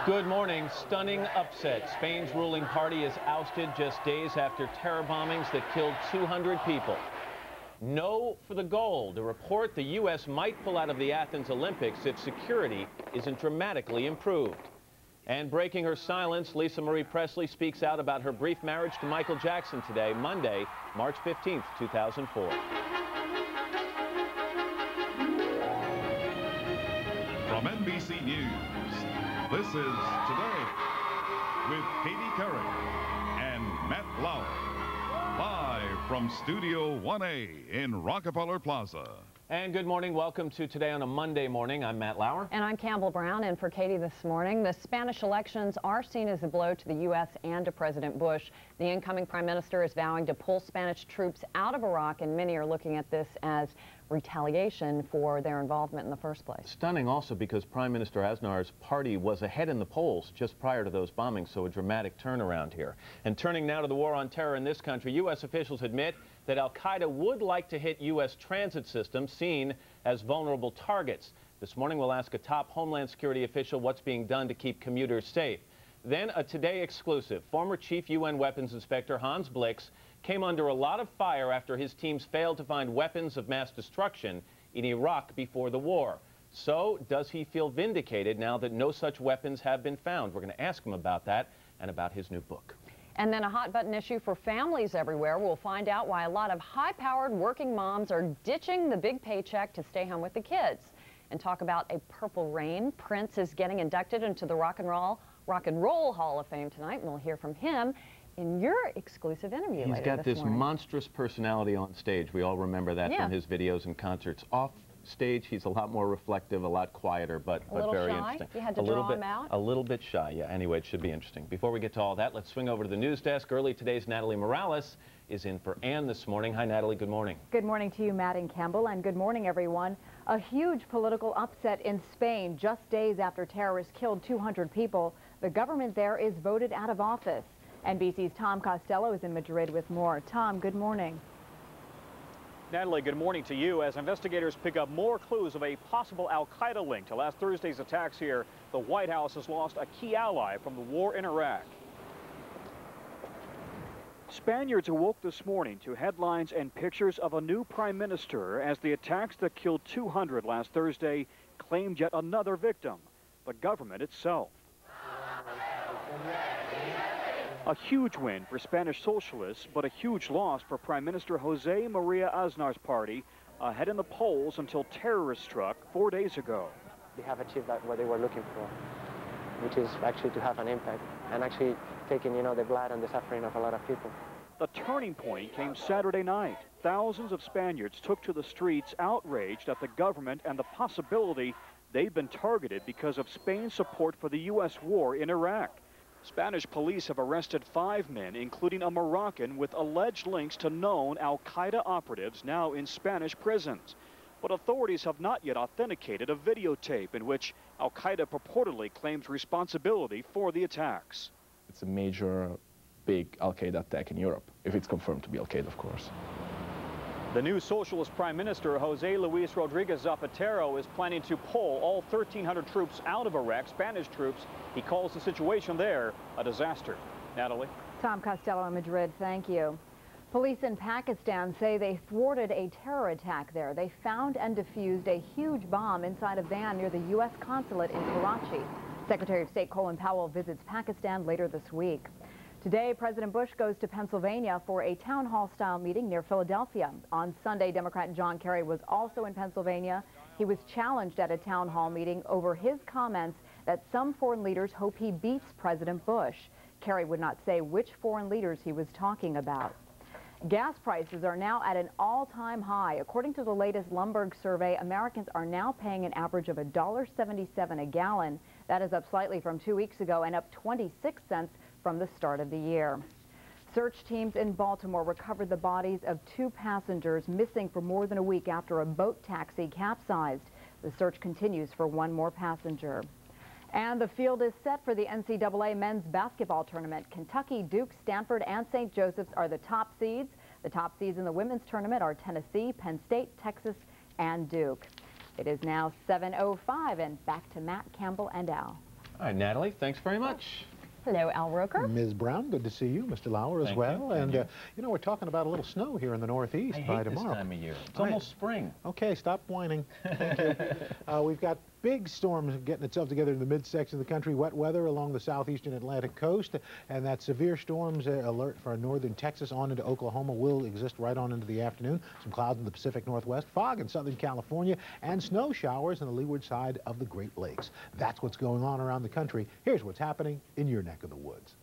Good morning. Stunning upset. Spain's ruling party is ousted just days after terror bombings that killed 200 people. No for the gold. A report the U.S. might pull out of the Athens Olympics if security isn't dramatically improved. And breaking her silence, Lisa Marie Presley speaks out about her brief marriage to Michael Jackson today, Monday, March 15th, 2004. From NBC News, this is Today with KARE and Matt Lauer, live from Studio 1A in Rockefeller Plaza. And good morning. Welcome to Today on a Monday morning. I'm Matt Lauer. And I'm Campbell Brown. And for Katie this morning, the Spanish elections are seen as a blow to the U.S. and to President Bush. The incoming prime minister is vowing to pull Spanish troops out of Iraq, and many are looking at this as retaliation for their involvement in the first place. Stunning also because Prime Minister Aznar's party was ahead in the polls just prior to those bombings, so a dramatic turnaround here. And turning now to the war on terror in this country, U.S. officials admit that al-Qaeda would like to hit U.S. transit systems seen as vulnerable targets. This morning we'll ask a top Homeland Security official what's being done to keep commuters safe. Then a Today exclusive. Former Chief UN Weapons Inspector Hans Blix came under a lot of fire after his teams failed to find weapons of mass destruction in Iraq before the war. So does he feel vindicated now that no such weapons have been found? We're going to ask him about that and about his new book. And then a hot button issue for families everywhere. We'll find out why a lot of high-powered working moms are ditching the big paycheck to stay home with the kids. And talk about a purple rain. Prince is getting inducted into the Rock and Roll Hall of Fame tonight, and we'll hear from him in your exclusive interview later this morning. He's got this monstrous personality on stage. We all remember that from his videos and concerts. Off stage, he's a lot more reflective, a lot quieter, but very interesting. You had to draw him out? A little bit shy, yeah. Anyway, it should be interesting. Before we get to all that, let's swing over to the news desk. Early today's Natalie Morales is in for Ann this morning. Hi, Natalie. Good morning. Good morning to you, Matt and Campbell, and good morning, everyone. A huge political upset in Spain just days after terrorists killed 200 people. The government there is voted out of office. NBC's Tom Costello is in Madrid with more. Tom, good morning. Natalie, good morning to you. As investigators pick up more clues of a possible al-Qaeda link to last Thursday's attacks here, the White House has lost a key ally from the war in Iraq. Spaniards awoke this morning to headlines and pictures of a new prime minister as the attacks that killed 200 last Thursday claimed yet another victim, the government itself. A huge win for Spanish socialists, but a huge loss for Prime Minister Jose Maria Aznar's party, ahead in the polls until terrorists struck 4 days ago. They have achieved what they were looking for, which is actually to have an impact and actually taking, the blood and the suffering of a lot of people. The turning point came Saturday night. Thousands of Spaniards took to the streets outraged at the government and the possibility they've been targeted because of Spain's support for the U.S. war in Iraq. Spanish police have arrested 5 men, including a Moroccan, with alleged links to known al-Qaeda operatives now in Spanish prisons. But authorities have not yet authenticated a videotape in which al-Qaeda purportedly claims responsibility for the attacks. It's a major, big al-Qaeda attack in Europe, if it's confirmed to be al-Qaeda, of course. The new socialist prime minister, Jose Luis Rodriguez Zapatero, is planning to pull all 1,300 troops out of Iraq, Spanish troops. He calls the situation there a disaster. Natalie? Tom Costello in Madrid, thank you. Police in Pakistan say they thwarted a terror attack there. They found and defused a huge bomb inside a van near the U.S. consulate in Karachi. Secretary of State Colin Powell visits Pakistan later this week. Today, President Bush goes to Pennsylvania for a town hall-style meeting near Philadelphia. On Sunday, Democrat John Kerry was also in Pennsylvania. He was challenged at a town hall meeting over his comments that some foreign leaders hope he beats President Bush. Kerry would not say which foreign leaders he was talking about. Gas prices are now at an all-time high. According to the latest Bloomberg survey, Americans are now paying an average of $1.77 a gallon. That is up slightly from 2 weeks ago and up 26 cents from the start of the year. Search teams in Baltimore recovered the bodies of 2 passengers missing for more than a week after a boat taxi capsized. The search continues for 1 more passenger. And the field is set for the NCAA men's basketball tournament. Kentucky, Duke, Stanford, and St. Joseph's are the top seeds. The top seeds in the women's tournament are Tennessee, Penn State, Texas, and Duke. It is now 7:05, and back to Matt, Campbell, and Al. All right, Natalie, thanks very much. Hello, Al Roker. Ms. Brown, good to see you. Mr. Lauer as well. And, you know, we're talking about a little snow here in the Northeast by tomorrow. This time of year. It's almost spring. Okay, stop whining. Thank you. We've got big storms getting itself together in the midsection of the country. Wet weather along the southeastern Atlantic coast. And that severe storms alert for northern Texas on into Oklahoma will exist right on into the afternoon. Some clouds in the Pacific Northwest, fog in southern California, and snow showers on the leeward side of the Great Lakes. That's what's going on around the country. Here's what's happening in your neck of the woods.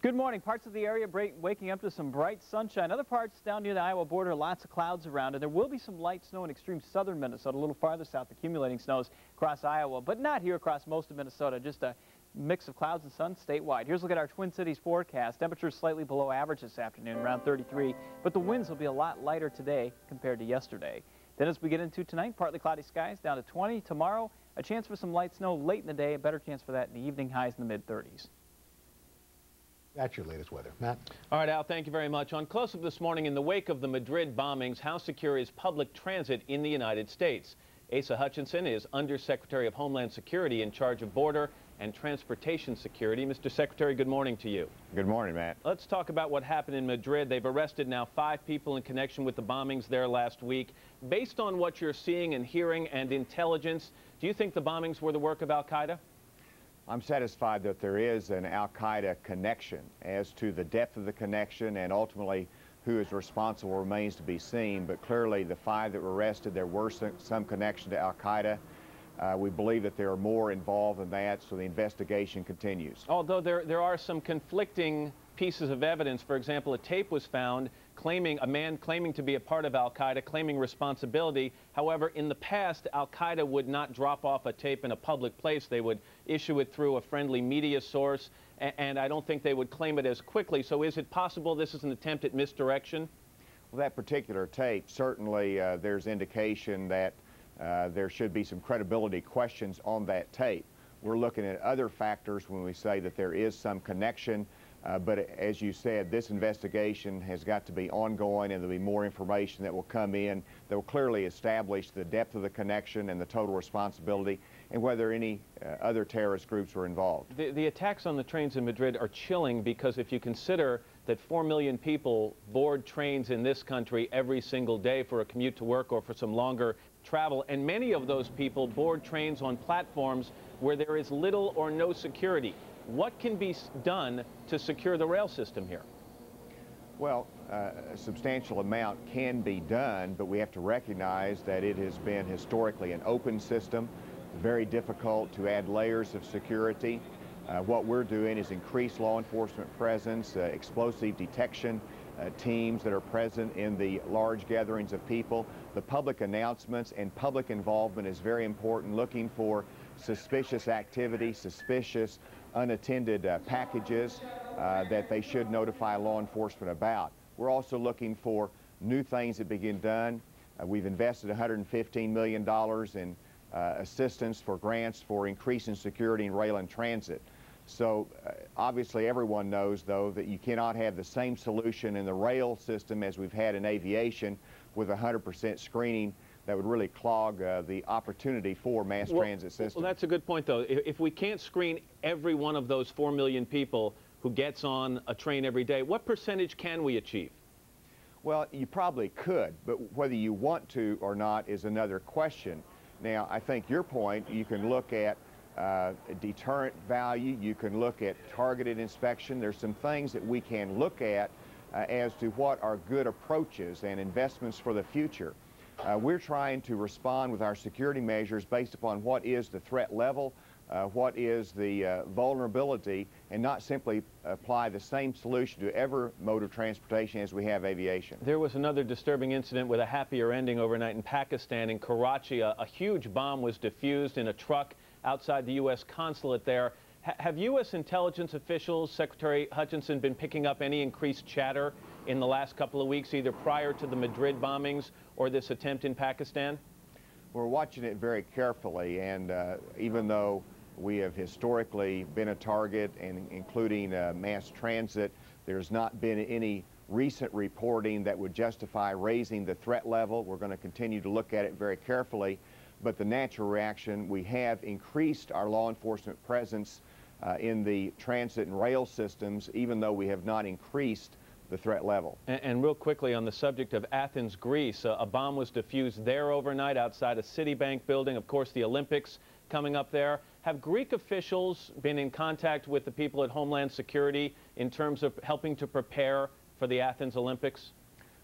Good morning. Parts of the area waking up to some bright sunshine. Other parts down near the Iowa border, lots of clouds around, and there will be some light snow in extreme southern Minnesota, a little farther south, accumulating snows across Iowa, but not here across most of Minnesota, just a mix of clouds and sun statewide. Here's a look at our Twin Cities forecast. Temperatures slightly below average this afternoon, around 33, but the winds will be a lot lighter today compared to yesterday. Then as we get into tonight, partly cloudy skies down to 20. Tomorrow, a chance for some light snow late in the day, a better chance for that in the evening, highs in the mid-30s. That's your latest weather. Matt? All right, Al, thank you very much. On Close Up this morning, in the wake of the Madrid bombings, how secure is public transit in the United States? Asa Hutchinson is Undersecretary of Homeland Security in charge of border and transportation security. Mr. Secretary, good morning to you. Good morning, Matt. Let's talk about what happened in Madrid. They've arrested now 5 people in connection with the bombings there last week. Based on what you're seeing and hearing and intelligence, do you think the bombings were the work of al-Qaeda? I'm satisfied that there is an al-Qaeda connection. As to the depth of the connection and ultimately who is responsible remains to be seen, but clearly the 5 that were arrested, there were some connection to al-Qaeda. We believe that there are more involved than that, so the investigation continues. Although there are some conflicting pieces of evidence. For example, a tape was found a man claiming to be a part of al-Qaeda, claiming responsibility. However, in the past, al-Qaeda would not drop off a tape in a public place. They would issue it through a friendly media source, and I don't think they would claim it as quickly. So is it possible this is an attempt at misdirection? Well, that particular tape, certainly there's indication that there should be some credibility questions on that tape. We're looking at other factors when we say that there is some connection. But as you said, this investigation has got to be ongoing, and there'll be more information that will come in that will clearly establish the depth of the connection and the total responsibility and whether any other terrorist groups were involved. The attacks on the trains in Madrid are chilling because if you consider that 4 million people board trains in this country every single day for a commute to work or for some longer travel, and many of those people board trains on platforms where there is little or no security. What can be done to secure the rail system here? Well, a substantial amount can be done, but we have to recognize that it has been historically an open system, very difficult to add layers of security. What we're doing is increase law enforcement presence, explosive detection teams that are present in the large gatherings of people. The public announcements and public involvement is very important, looking for suspicious activity, suspicious unattended packages that they should notify law enforcement about. We're also looking for new things that begin done. We've invested $115 million in assistance for grants for increasing security in rail and transit. So obviously everyone knows, though, that you cannot have the same solution in the rail system as we've had in aviation with 100% screening. That would really clog the opportunity for mass transit systems. Well, that's a good point, though. If we can't screen every one of those 4 million people who gets on a train every day, what percentage can we achieve? Well, you probably could, but whether you want to or not is another question. Now, I think your point, you can look at deterrent value, you can look at targeted inspection. There's some things that we can look at as to what are good approaches and investments for the future. We're trying to respond with our security measures based upon what is the threat level, what is the vulnerability, and not simply apply the same solution to every mode of transportation as we have aviation. There was another disturbing incident with a happier ending overnight in Pakistan. In Karachi, a huge bomb was defused in a truck outside the U.S. consulate there. Have U.S. intelligence officials, Secretary Hutchinson, been picking up any increased chatter in the last couple of weeks, either prior to the Madrid bombings or this attempt in Pakistan? We're watching it very carefully, and even though we have historically been a target, and including mass transit, there's not been any recent reporting that would justify raising the threat level. We're going to continue to look at it very carefully. but the natural reaction, we have increased our law enforcement presence in the transit and rail systems, even though we have not increased the threat level. And real quickly on the subject of Athens, Greece, a bomb was defused there overnight outside a Citibank building. Of course, the Olympics coming up there. Have Greek officials been in contact with the people at Homeland Security in terms of helping to prepare for the Athens Olympics?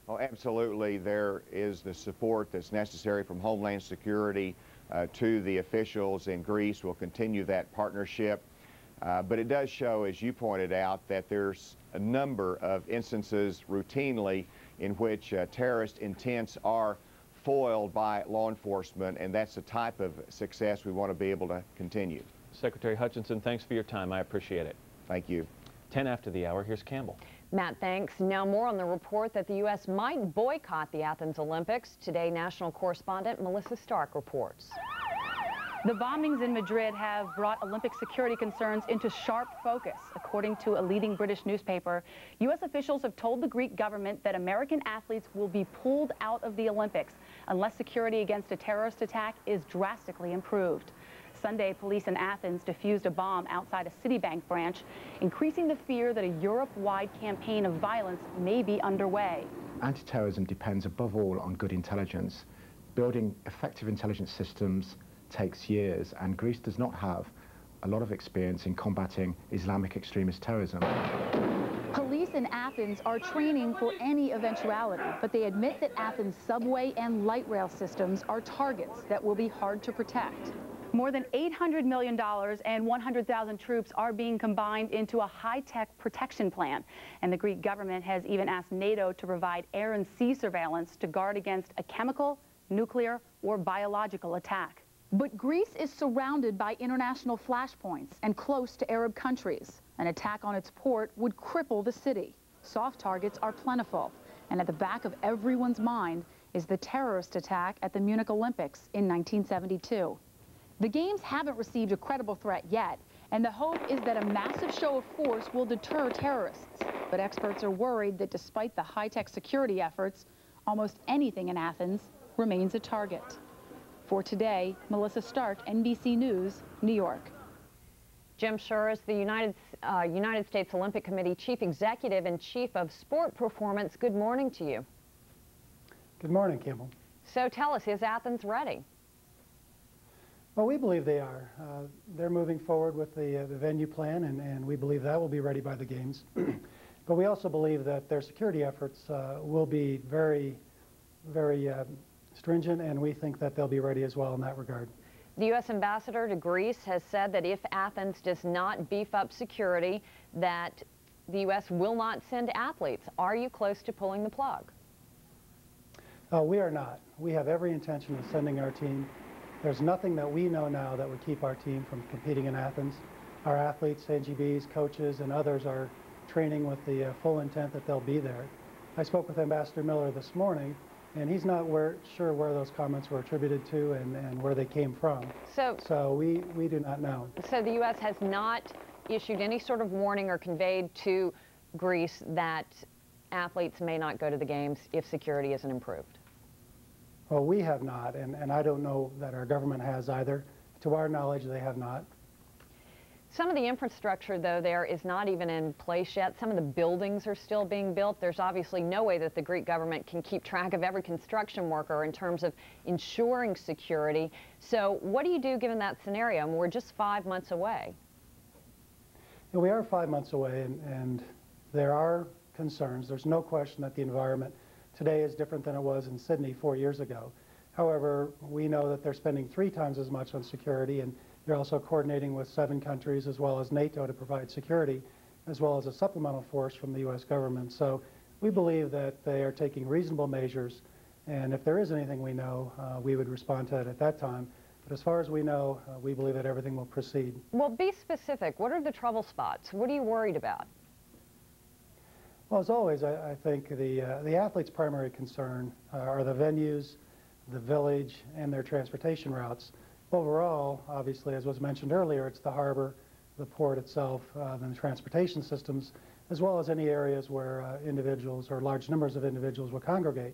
Oh, absolutely. There is the support that's necessary from Homeland Security to the officials in Greece. We'll continue that partnership. But it does show, as you pointed out, that there's a number of instances routinely in which terrorist intents are foiled by law enforcement, and that's the type of success we want to be able to continue. Secretary Hutchinson, thanks for your time. I appreciate it. Thank you. 10 after the hour. Here's Campbell. Matt, thanks. Now more on the report that the U.S. might boycott the Athens Olympics. Today, national correspondent Melissa Stark reports. The bombings in Madrid have brought Olympic security concerns into sharp focus. According to a leading British newspaper, U.S. officials have told the Greek government that American athletes will be pulled out of the Olympics unless security against a terrorist attack is drastically improved. Sunday, police in Athens defused a bomb outside a Citibank branch, increasing the fear that a Europe-wide campaign of violence may be underway. Anti-terrorism depends above all on good intelligence. Building effective intelligence systems takes years, and Greece does not have a lot of experience in combating Islamic extremist terrorism. Police in Athens are training for any eventuality, but they admit that Athens' subway and light rail systems are targets that will be hard to protect. More than $800 million and 100,000 troops are being combined into a high-tech protection plan. And the Greek government has even asked NATO to provide air and sea surveillance to guard against a chemical, nuclear, or biological attack. But Greece is surrounded by international flashpoints and close to Arab countries. An attack on its port would cripple the city. Soft targets are plentiful. And at the back of everyone's mind is the terrorist attack at the Munich Olympics in 1972. The Games haven't received a credible threat yet, and the hope is that a massive show of force will deter terrorists. But experts are worried that despite the high-tech security efforts, almost anything in Athens remains a target. For today, Melissa Stark, NBC News, New York. Jim Shuras, the United States Olympic Committee Chief Executive and Chief of Sport Performance. Good morning to you. Good morning, Campbell. So tell us, is Athens ready? Well, we believe they are. They're moving forward with the venue plan, and we believe that will be ready by the Games. But we also believe that their security efforts will be very stringent, and we think that they'll be ready as well in that regard. The U.S. ambassador to Greece has said that if Athens does not beef up security, that the U.S. will not send athletes. Are you close to pulling the plug? We are not. We have every intention of sending our team. There's nothing that we know now that would keep our team from competing in Athens. Our athletes, NGBs, coaches, and others are training with the full intent that they'll be there. I spoke with Ambassador Miller this morning, and he's not sure where those comments were attributed to and where they came from. So we do not know. So the U.S. has not issued any sort of warning or conveyed to Greece that athletes may not go to the Games if security isn't improved? Well, we have not, and I don't know that our government has either. To our knowledge, they have not. Some of the infrastructure, though, there is not even in place yet. Some of the buildings are still being built. There's obviously no way that the Greek government can keep track of every construction worker in terms of ensuring security. So what do you do given that scenario? And we're just 5 months away. Yeah, we are 5 months away, and there are concerns. There's no question that the environment today is different than it was in Sydney 4 years ago. However, we know that they're spending 3 times as much on security, and they're also coordinating with 7 countries as well as NATO to provide security, as well as a supplemental force from the U.S. government. So we believe that they are taking reasonable measures, and if there is anything we know, we would respond to it at that time. But as far as we know, we believe that everything will proceed. Well, be specific. What are the trouble spots? What are you worried about? Well, as always, I think the athletes' primary concern are the venues, the village, and their transportation routes. Overall, obviously, as was mentioned earlier, it's the harbor, the port itself, then the transportation systems, as well as any areas where individuals or large numbers of individuals will congregate.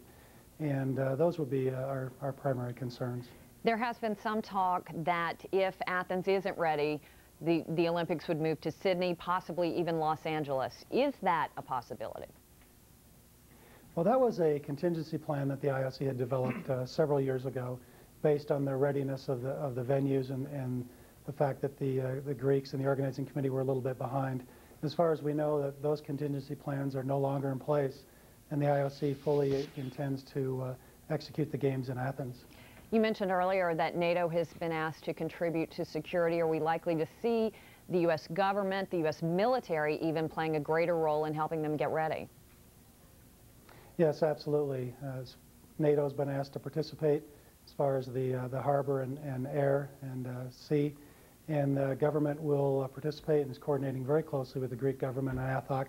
And those would be our primary concerns. There has been some talk that if Athens isn't ready, the Olympics would move to Sydney, possibly even Los Angeles. Is that a possibility? Well, that was a contingency plan that the IOC had developed several years ago based on the readiness of the venues and the fact that the Greeks and the organizing committee were a little bit behind. As far as we know, that those contingency plans are no longer in place, and the IOC fully intends to execute the games in Athens. You mentioned earlier that NATO has been asked to contribute to security. Are we likely to see the U.S. government, the U.S. military even playing a greater role in helping them get ready? Yes, absolutely. NATO has been asked to participate as far as the harbor and air and sea, and the government will participate and is coordinating very closely with the Greek government and ATHOC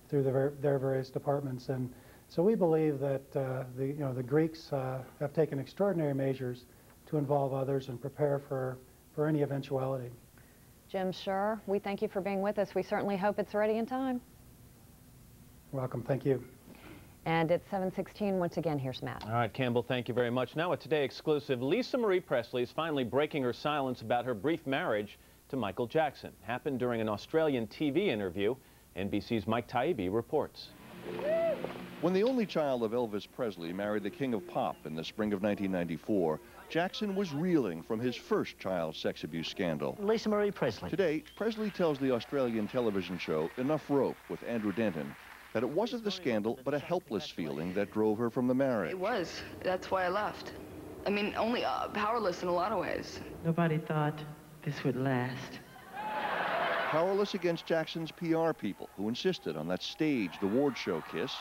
through their various departments. And so we believe that the Greeks have taken extraordinary measures to involve others and prepare for any eventuality. Jim Schur, we thank you for being with us. We certainly hope it's ready in time. You're welcome. Thank you. And at 7:16, once again, here's Matt. All right, Campbell, thank you very much. Now a Today exclusive, Lisa Marie Presley is finally breaking her silence about her brief marriage to Michael Jackson. Happened during an Australian TV interview. NBC's Mike Taibbi reports. When the only child of Elvis Presley married the king of pop in the spring of 1994, Jackson was reeling from his first child sex abuse scandal. Lisa Marie Presley. Today, Presley tells the Australian television show Enough Rope with Andrew Denton that it wasn't the scandal, but a helpless feeling that drove her from the marriage. It was. That's why I left. I mean, only powerless in a lot of ways. Nobody thought this would last. Powerless against Jackson's PR people, who insisted on that staged award show kiss,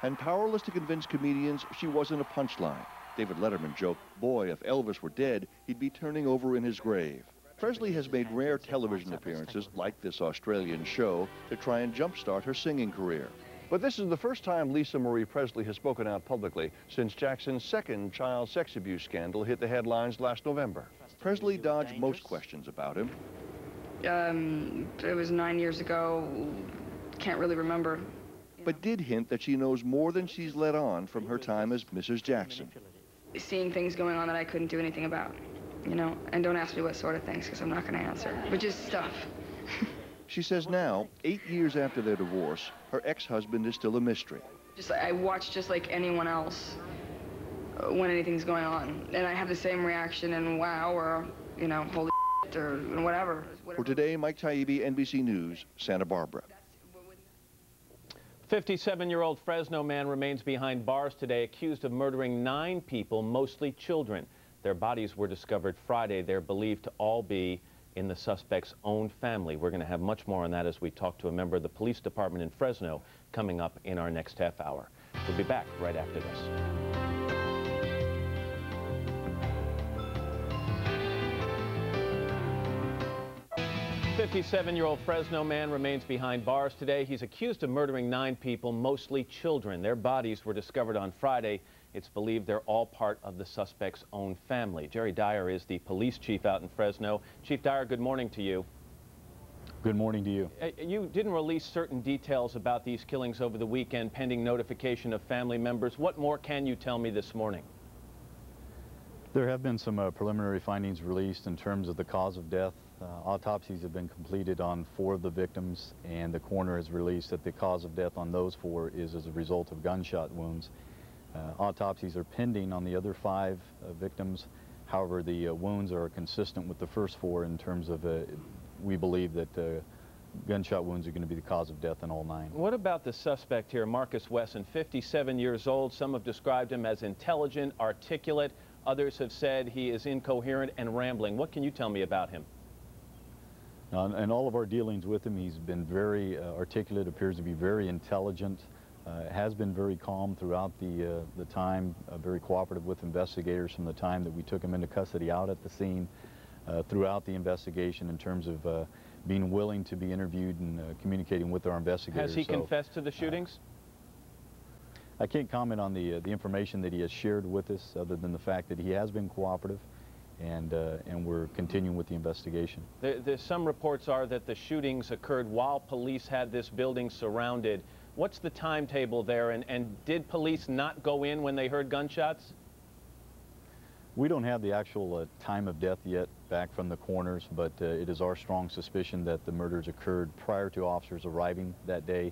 and powerless to convince comedians she wasn't a punchline. David Letterman joked, boy, if Elvis were dead, he'd be turning over in his grave. Presley has made rare television appearances, like this Australian show, to try and jumpstart her singing career. But this is the first time Lisa Marie Presley has spoken out publicly since Jackson's second child sex abuse scandal hit the headlines last November. Presley dodged most questions about him. It was 9 years ago. Can't really remember. But did hint that she knows more than she's let on from her time as Mrs. Jackson. Seeing things going on that I couldn't do anything about, you know, and don't ask me what sort of things, because I'm not going to answer, but just stuff. She says now, 8 years after their divorce, her ex-husband is still a mystery. I watch just like anyone else when anything's going on, and I have the same reaction and wow, or, you know, holy shit, or whatever. For today, Mike Taibbi, NBC News, Santa Barbara. 57-year-old Fresno man remains behind bars today, accused of murdering 9 people, mostly children. Their bodies were discovered Friday. They're believed to all be in the suspect's own family. We're going to have much more on that as we talk to a member of the police department in Fresno coming up in our next half hour. We'll be back right after this. 57-year-old Fresno man remains behind bars today. He's accused of murdering 9 people, mostly children. Their bodies were discovered on Friday. It's believed they're all part of the suspect's own family. Jerry Dyer is the police chief out in Fresno. Chief Dyer, good morning to you. Good morning to you. You didn't release certain details about these killings over the weekend, pending notification of family members. What more can you tell me this morning? There have been some preliminary findings released in terms of the cause of death. Autopsies have been completed on 4 of the victims, and the coroner has released that the cause of death on those 4 is as a result of gunshot wounds. Autopsies are pending on the other 5 victims. However, the wounds are consistent with the first 4 in terms of we believe that gunshot wounds are going to be the cause of death in all 9. What about the suspect here, Marcus Wesson, 57 years old? Some have described him as intelligent, articulate. Others have said he is incoherent and rambling. What can you tell me about him? In all of our dealings with him, he's been very articulate, appears to be very intelligent, has been very calm throughout the time, very cooperative with investigators from the time that we took him into custody out at the scene, throughout the investigation in terms of being willing to be interviewed and communicating with our investigators. Has he confessed to the shootings? I can't comment on the information that he has shared with us, other than the fact that he has been cooperative, and we're continuing with the investigation. There's some reports are that the shootings occurred while police had this building surrounded. What's the timetable there, and did police not go in when they heard gunshots? We don't have the actual time of death yet back from the coroners, but it is our strong suspicion that the murders occurred prior to officers arriving that day.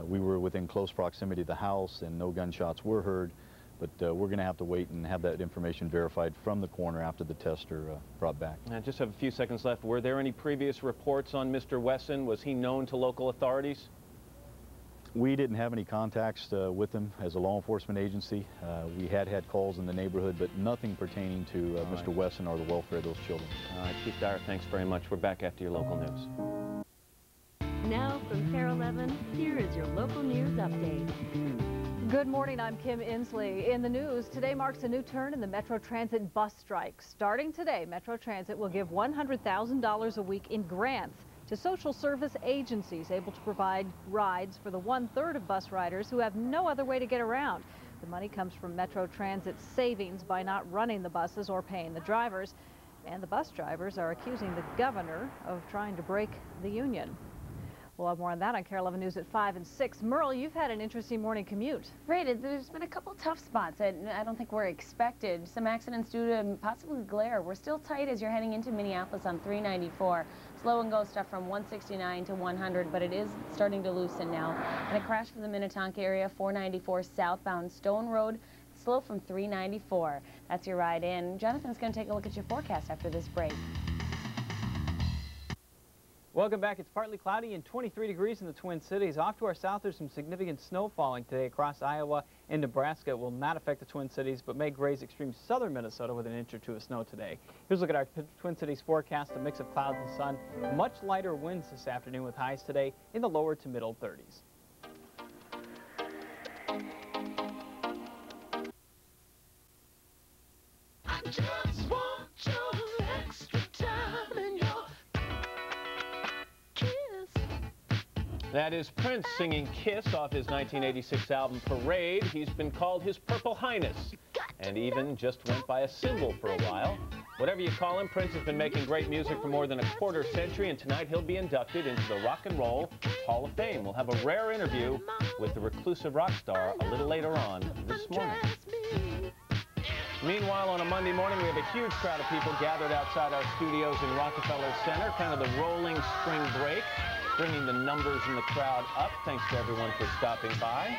We were within close proximity to the house and no gunshots were heard, but we're going to have to wait and have that information verified from the coroner after the tests are brought back. I just have a few seconds left. Were there any previous reports on Mr. Wesson? Was he known to local authorities? We didn't have any contacts with him as a law enforcement agency. We had calls in the neighborhood, but nothing pertaining to Mr. Wesson or the welfare of those children. All right, Chief Dyer, thanks very much. We're back after your local news. Now from KARE 11, here is your local news update. Good morning, I'm Kim Inslee. In the news, today marks a new turn in the Metro Transit bus strike. Starting today, Metro Transit will give $100,000 a week in grants to social service agencies able to provide rides for the 1/3 of bus riders who have no other way to get around. The money comes from Metro Transit's savings by not running the buses or paying the drivers. And the bus drivers are accusing the governor of trying to break the union. We'll have more on that on KARE 11 News at 5 and 6. Merle, you've had an interesting morning commute. Right, there's been a couple tough spots that I don't think were expected. Some accidents due to possibly glare. We're still tight as you're heading into Minneapolis on 394. Slow and go stuff from 169 to 100, but it is starting to loosen now. And a crash from the Minnetonka area, 494 southbound Stone Road. Slow from 394. That's your ride in. Jonathan's going to take a look at your forecast after this break. Welcome back. It's partly cloudy and 23 degrees in the Twin Cities. Off to our south, there's some significant snow falling today across Iowa and Nebraska. It will not affect the Twin Cities, but may graze extreme southern Minnesota with 1 or 2 inches of snow today. Here's a look at our Twin Cities forecast, a mix of clouds and sun. Much lighter winds this afternoon with highs today in the lower to middle 30s. I just want your extra time and your That is Prince singing Kiss off his 1986 album Parade. He's been called His Purple Highness and even just went by a symbol for a while. Whatever you call him, Prince has been making great music for more than a quarter century, and tonight he'll be inducted into the Rock and Roll Hall of Fame. We'll have a rare interview with the reclusive rock star a little later on this morning. Meanwhile, on a Monday morning, we have a huge crowd of people gathered outside our studios in Rockefeller Center, kind of the rolling spring break, bringing the numbers in the crowd up. Thanks to everyone for stopping by.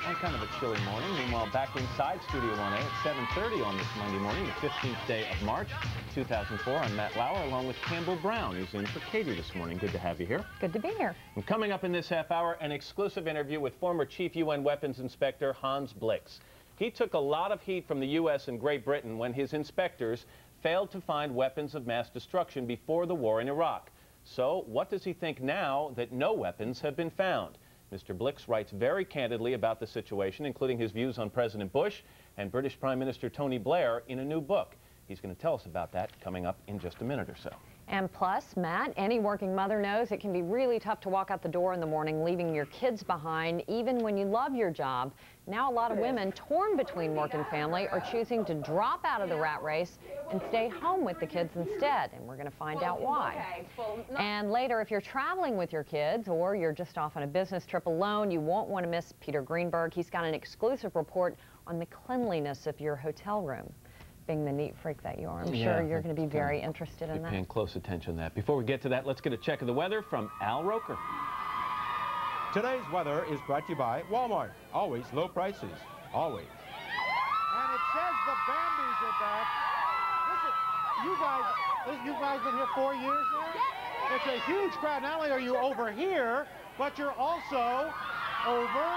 On kind of a chilly morning. Meanwhile, back inside Studio 1A at 7:30 on this Monday morning, the 15th day of March, 2004. I'm Matt Lauer, along with Campbell Brown, who's in for Katie this morning. Good to have you here. Good to be here. And coming up in this half hour, an exclusive interview with former Chief UN Weapons Inspector Hans Blix. He took a lot of heat from the U.S. and Great Britain when his inspectors failed to find weapons of mass destruction before the war in Iraq. So what does he think now that no weapons have been found? Mr. Blix writes very candidly about the situation, including his views on President Bush and British Prime Minister Tony Blair in a new book. He's going to tell us about that coming up in just a minute or so. And plus, Matt, any working mother knows it can be really tough to walk out the door in the morning, leaving your kids behind, even when you love your job. Now a lot of women torn between work and family are choosing to drop out of the rat race and stay home with the kids instead. And we're going to find out why. And later, if you're traveling with your kids or you're just off on a business trip alone, you won't want to miss Peter Greenberg. He's got an exclusive report on the cleanliness of your hotel room. Being the neat freak that you are, I'm sure you're going to be very interested in that. Paying close attention to that. Before we get to that, let's get a check of the weather from Al Roker. Today's weather is brought to you by Walmart. Always low prices. Always. And it says the Bambis are back. Listen, you guys been here 4 years now? It's a huge crowd. Not only are you over here, but you're also over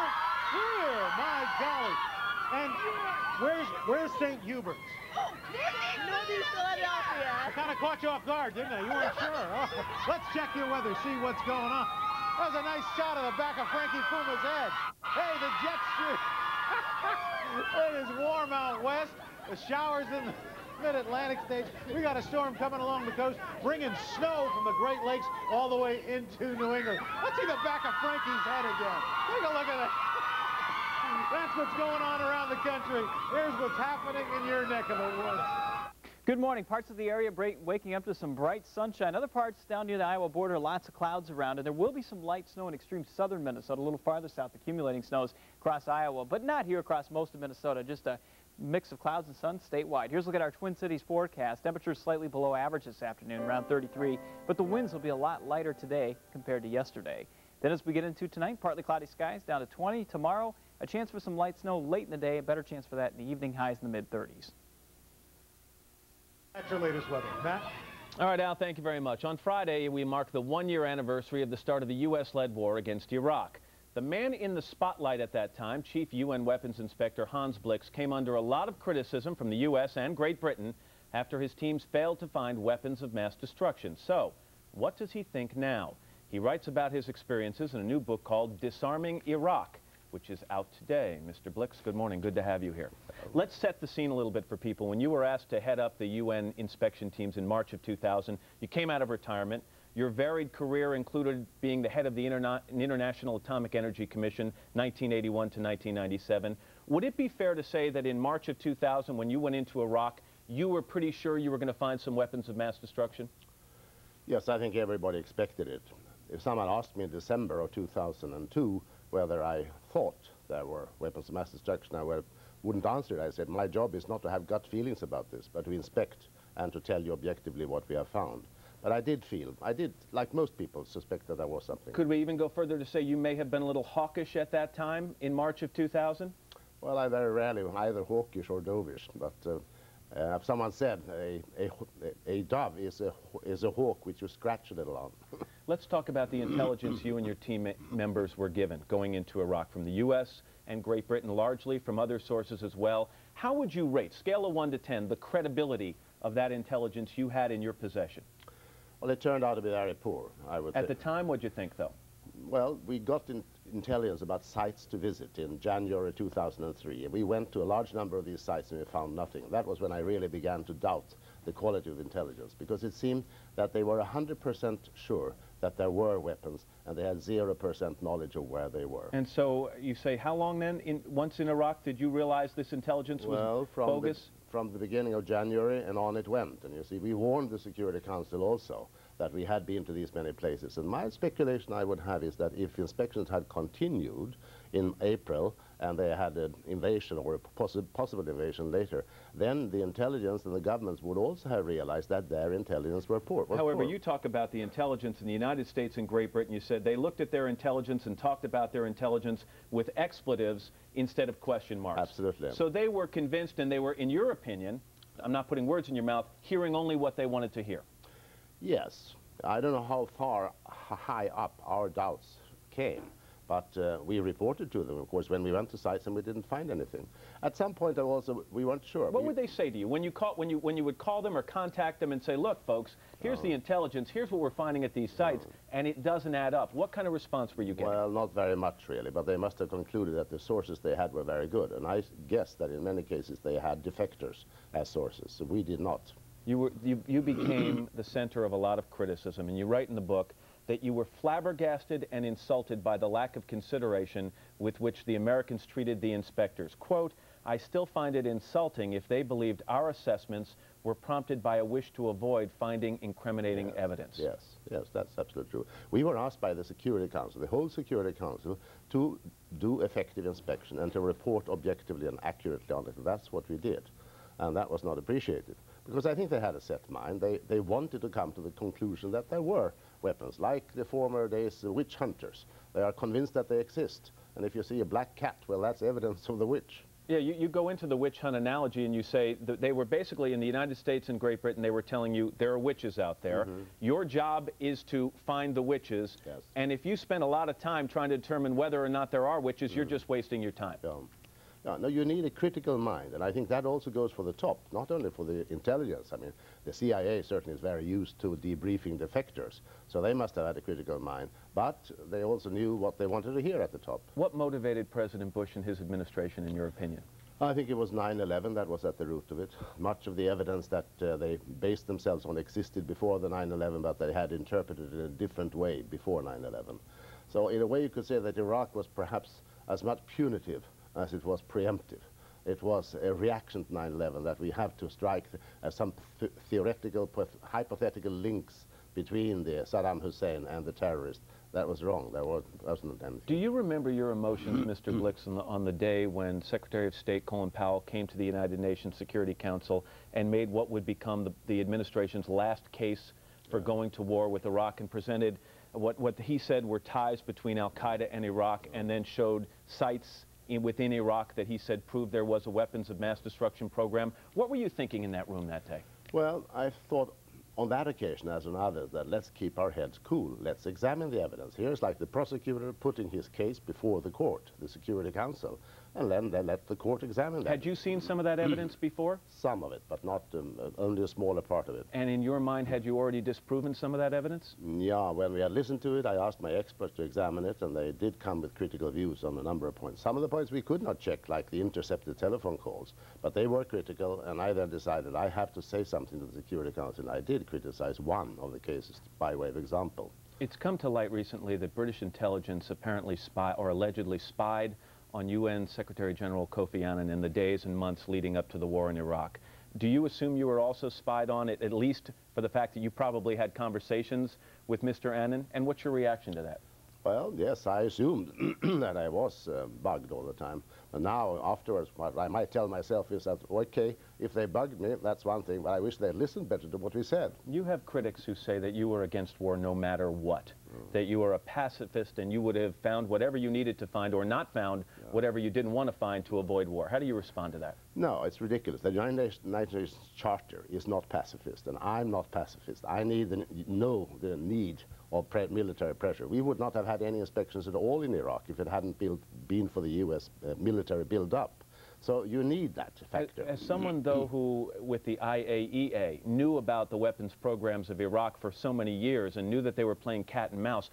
here. My golly. And where's St. Hubert's? Northeast Philadelphia. I kind of caught you off guard, didn't I? You weren't sure. Oh, let's check your weather, see what's going on. That was a nice shot of the back of Frankie Puma's head. Hey, the jet stream. It is warm out west. The showers in the mid-Atlantic states. We got a storm coming along the coast, bringing snow from the Great Lakes all the way into New England. Let's see the back of Frankie's head again. Take a look at that. That's what's going on around the country. Here's what's happening in your neck of the woods. Good morning. Parts of the area waking up to some bright sunshine. Other parts down near the Iowa border, lots of clouds around, and there will be some light snow in extreme southern Minnesota, a little farther south, accumulating snows across Iowa, but not here across most of Minnesota. Just a mix of clouds and sun statewide. Here's a look at our Twin Cities forecast. Temperatures slightly below average this afternoon, around 33, but the winds will be a lot lighter today compared to yesterday. Then as we get into tonight, partly cloudy skies down to 20. Tomorrow, a chance for some light snow late in the day, a better chance for that in the evening, highs in the mid-30s. That's your latest weather. Matt? All right, Al, thank you very much. On Friday, we mark the one-year anniversary of the start of the U.S.-led war against Iraq. The man in the spotlight at that time, Chief UN Weapons Inspector Hans Blix, came under a lot of criticism from the U.S. and Great Britain after his teams failed to find weapons of mass destruction. So, what does he think now? He writes about his experiences in a new book called Disarming Iraq, which is out today. Mr. Blix, good morning. Good to have you here. Let's set the scene a little bit for people. When you were asked to head up the UN inspection teams in March of 2000, you came out of retirement. Your varied career included being the head of the International Atomic Energy Commission, 1981 to 1997. Would it be fair to say that in March of 2000, when you went into Iraq, you were pretty sure you were going to find some weapons of mass destruction? Yes, I think everybody expected it. If someone asked me in December of 2002 whether I thought there were weapons of mass destruction, I wouldn't answer it. I said, my job is not to have gut feelings about this, but to inspect and to tell you objectively what we have found. But I did, like most people, suspect that there was something. Could we even go further to say you may have been a little hawkish at that time in March of 2000? Well, I very rarely either hawkish or dovish, but someone said a dove is a hawk which you scratch a little on. Let's talk about the intelligence you and your team members were given going into Iraq from the U.S. and Great Britain, largely from other sources as well. How would you rate, scale of 1 to 10, the credibility of that intelligence you had in your possession? Well, it turned out to be very poor, I would say. At the time, what'd you think, though? Well, we got intelligence about sites to visit in January 2003. And we went to a large number of these sites and we found nothing. That was when I really began to doubt the quality of intelligence, because it seemed that they were 100% sure that there were weapons and they had 0% knowledge of where they were. And so you say, how long then, once in Iraq, did you realize this intelligence was bogus? From the beginning of January and on it went. And you see, we warned the Security Council also that we had been to these many places. And my speculation I would have is that if inspections had continued in April and they had an invasion or a possible invasion later, then the intelligence and the governments would also have realized that their intelligence were poor. However, you talk about the intelligence in the United States and Great Britain. You said they looked at their intelligence and talked about their intelligence with expletives instead of question marks. Absolutely. So they were convinced, and they were, in your opinion, I'm not putting words in your mouth, hearing only what they wanted to hear. Yes. I don't know how high up our doubts came, but we reported to them, of course, when we went to sites and we didn't find anything. At some point, also, we weren't sure. What would they say to you when you would call them or contact them and say, look, folks, here's the intelligence, here's what we're finding at these sites, and it doesn't add up? What kind of response were you getting? Well, not very much, really, but they must have concluded that the sources they had were very good, and I guess that in many cases they had defectors as sources, so we did not. You became the center of a lot of criticism, and you write in the book that you were flabbergasted and insulted by the lack of consideration with which the Americans treated the inspectors. Quote, I still find it insulting if they believed our assessments were prompted by a wish to avoid finding incriminating evidence. Yes, that's absolutely true. We were asked by the Security Council, the whole Security Council, to do effective inspection and to report objectively and accurately on it. And that's what we did, and that was not appreciated. Because I think they had a set mind. They wanted to come to the conclusion that there were weapons, like the former days witch hunters. They are convinced that they exist. And if you see a black cat, well, that's evidence of the witch. Yeah, you go into the witch hunt analogy and you say that they were basically in the United States and Great Britain, they were telling you there are witches out there. Your job is to find the witches. Yes. And if you spend a lot of time trying to determine whether or not there are witches, you're just wasting your time. No, you need a critical mind, and I think that also goes for the top, not only for the intelligence. I mean, the CIA certainly is very used to debriefing defectors, so they must have had a critical mind, but they also knew what they wanted to hear at the top. What motivated President Bush and his administration, in your opinion? I think it was 9/11 that was at the root of it. Much of the evidence that they based themselves on existed before the 9/11, but they had interpreted it in a different way before 9/11. So in a way you could say that Iraq was perhaps as much punitive as it was preemptive. It was a reaction to 9/11 that we have to strike some theoretical, hypothetical links between the Saddam Hussein and the terrorists. That was wrong. There wasn't anything. Do you remember your emotions, Mr. Blix, on the day when Secretary of State Colin Powell came to the United Nations Security Council and made what would become the administration's last case for going to war with Iraq, and presented what he said were ties between al-Qaeda and Iraq, and then showed sites within Iraq that he said proved there was a weapons of mass destruction program? What were you thinking in that room that day? Well, I thought on that occasion, as on others, that let's keep our heads cool. Let's examine the evidence. Here's like the prosecutor putting his case before the court, the Security Council, and then let the court examine that. Had you seen some of that evidence before? Some of it, but not only a smaller part of it. And in your mind, had you already disproven some of that evidence? Yeah, when we had listened to it, I asked my experts to examine it, and they did come with critical views on a number of points. Some of the points we could not check, like the intercepted telephone calls, but they were critical, and I then decided I have to say something to the Security Council, and I did criticize one of the cases by way of example. It's come to light recently that British intelligence apparently allegedly spied on UN Secretary General Kofi Annan in the days and months leading up to the war in Iraq. Do you assume you were also spied on, at least for the fact that you probably had conversations with Mr. Annan? And what's your reaction to that? Well, yes, I assumed that I was bugged all the time. And now, afterwards, what I might tell myself is that, okay, if they bugged me, that's one thing, but I wish they'd listened better to what we said. You have critics who say that you were against war no matter what, that you were a pacifist and you would have found whatever you needed to find or not found whatever you didn't want to find to avoid war. How do you respond to that? No, it's ridiculous. The United Nations Charter is not pacifist, and I'm not pacifist. I know the need of military pressure. We would not have had any inspections at all in Iraq if it hadn't been for the U.S. Military build-up. So you need that factor. As someone, though, who, with the IAEA, knew about the weapons programs of Iraq for so many years and knew that they were playing cat and mouse,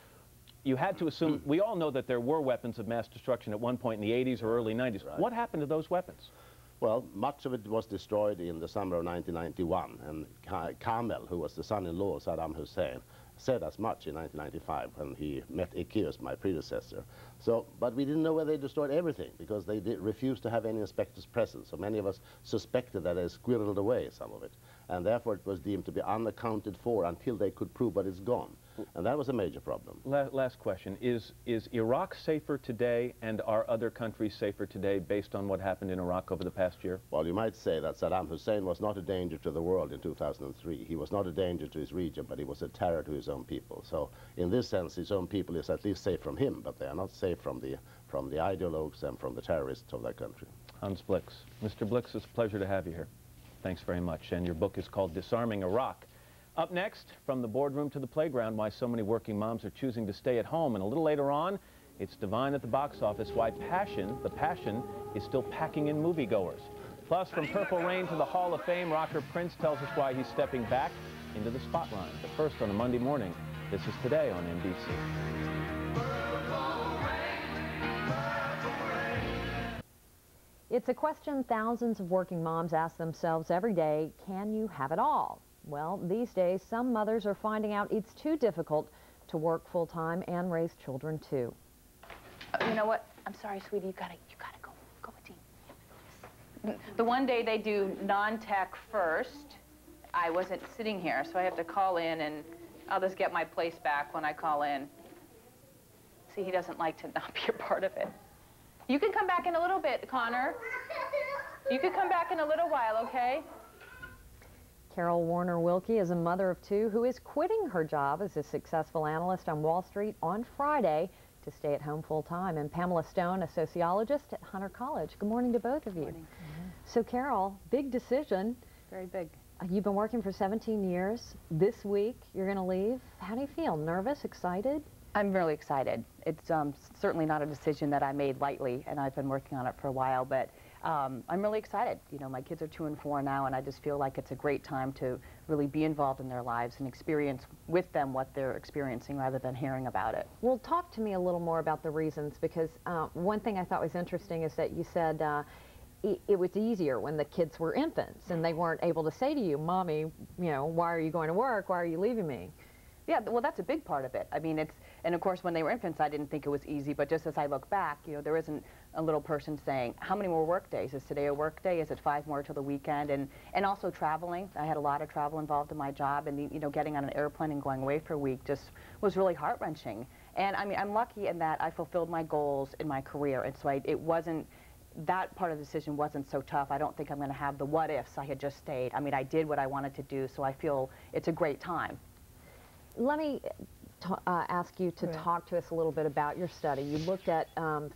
you had to assume, we all know that there were weapons of mass destruction at one point in the 80s or early 90s. Right. What happened to those weapons? Well, much of it was destroyed in the summer of 1991, and Kamel, who was the son-in-law of Saddam Hussein, said as much in 1995 when he met Ekeus, my predecessor. So, but we didn't know whether they destroyed everything because they refused to have any inspectors present. So many of us suspected that they squirreled away some of it. And therefore it was deemed to be unaccounted for until they could prove that it's gone. And that was a major problem. Last question. Is Iraq safer today, and are other countries safer today based on what happened in Iraq over the past year? Well, you might say that Saddam Hussein was not a danger to the world in 2003. He was not a danger to his region, but he was a terror to his own people. So in this sense, his own people is at least safe from him, but they are not safe from the ideologues and from the terrorists of that country. Hans Blix. Mr. Blix, it's a pleasure to have you here. Thanks very much. And your book is called Disarming Iraq. Up next, from the boardroom to the playground, why so many working moms are choosing to stay at home. And a little later on, it's Divine at the box office, why the passion is still packing in moviegoers. Plus, from Purple Rain to the Hall of Fame, rocker Prince tells us why he's stepping back into the spotlight. But first, on a Monday morning, this is Today on NBC. It's a question thousands of working moms ask themselves every day: can you have it all? Well, these days, some mothers are finding out it's too difficult to work full-time and raise children, too. You know what? I'm sorry, sweetie. You gotta go. Go with Dean. The one day they do non-tech first, I wasn't sitting here, so I have to call in, and I'll just get my place back when I call in. See, he doesn't like to not be a part of it. You can come back in a little bit, Connor. You can come back in a little while, okay? Carol Warner-Wilkie is a mother of two who is quitting her job as a successful analyst on Wall Street on Friday to stay at home full-time. And Pamela Stone, a sociologist at Hunter College. Good morning to both of you. Good morning. So Carol, big decision. Very big. You've been working for 17 years. This week, you're going to leave. How do you feel? Nervous? Excited? I'm really excited. It's certainly not a decision that I made lightly, and I've been working on it for a while, but I'm really excited. You know, my kids are 2 and 4 now, and I just feel like it's a great time to really be involved in their lives and experience with them what they're experiencing rather than hearing about it. Well, talk to me a little more about the reasons, because one thing I thought was interesting is that you said it was easier when the kids were infants and they weren't able to say to you, Mommy, you know, why are you going to work? Why are you leaving me? Yeah, well, that's a big part of it. I mean, and of course, when they were infants, I didn't think it was easy, but just as I look back, you know, there isn't a little person saying, how many more work days? Is today a work day? Is it 5 more till the weekend? And also traveling. I had a lot of travel involved in my job, and, you know, getting on an airplane and going away for a week just was really heart-wrenching. And I mean, I'm lucky in that I fulfilled my goals in my career, and so it wasn't, that part of the decision wasn't so tough. I don't think I'm going to have the what-ifs. I had just stayed. I mean, I did what I wanted to do, so I feel it's a great time. Let me ask you to talk to us a little bit about your study. You looked at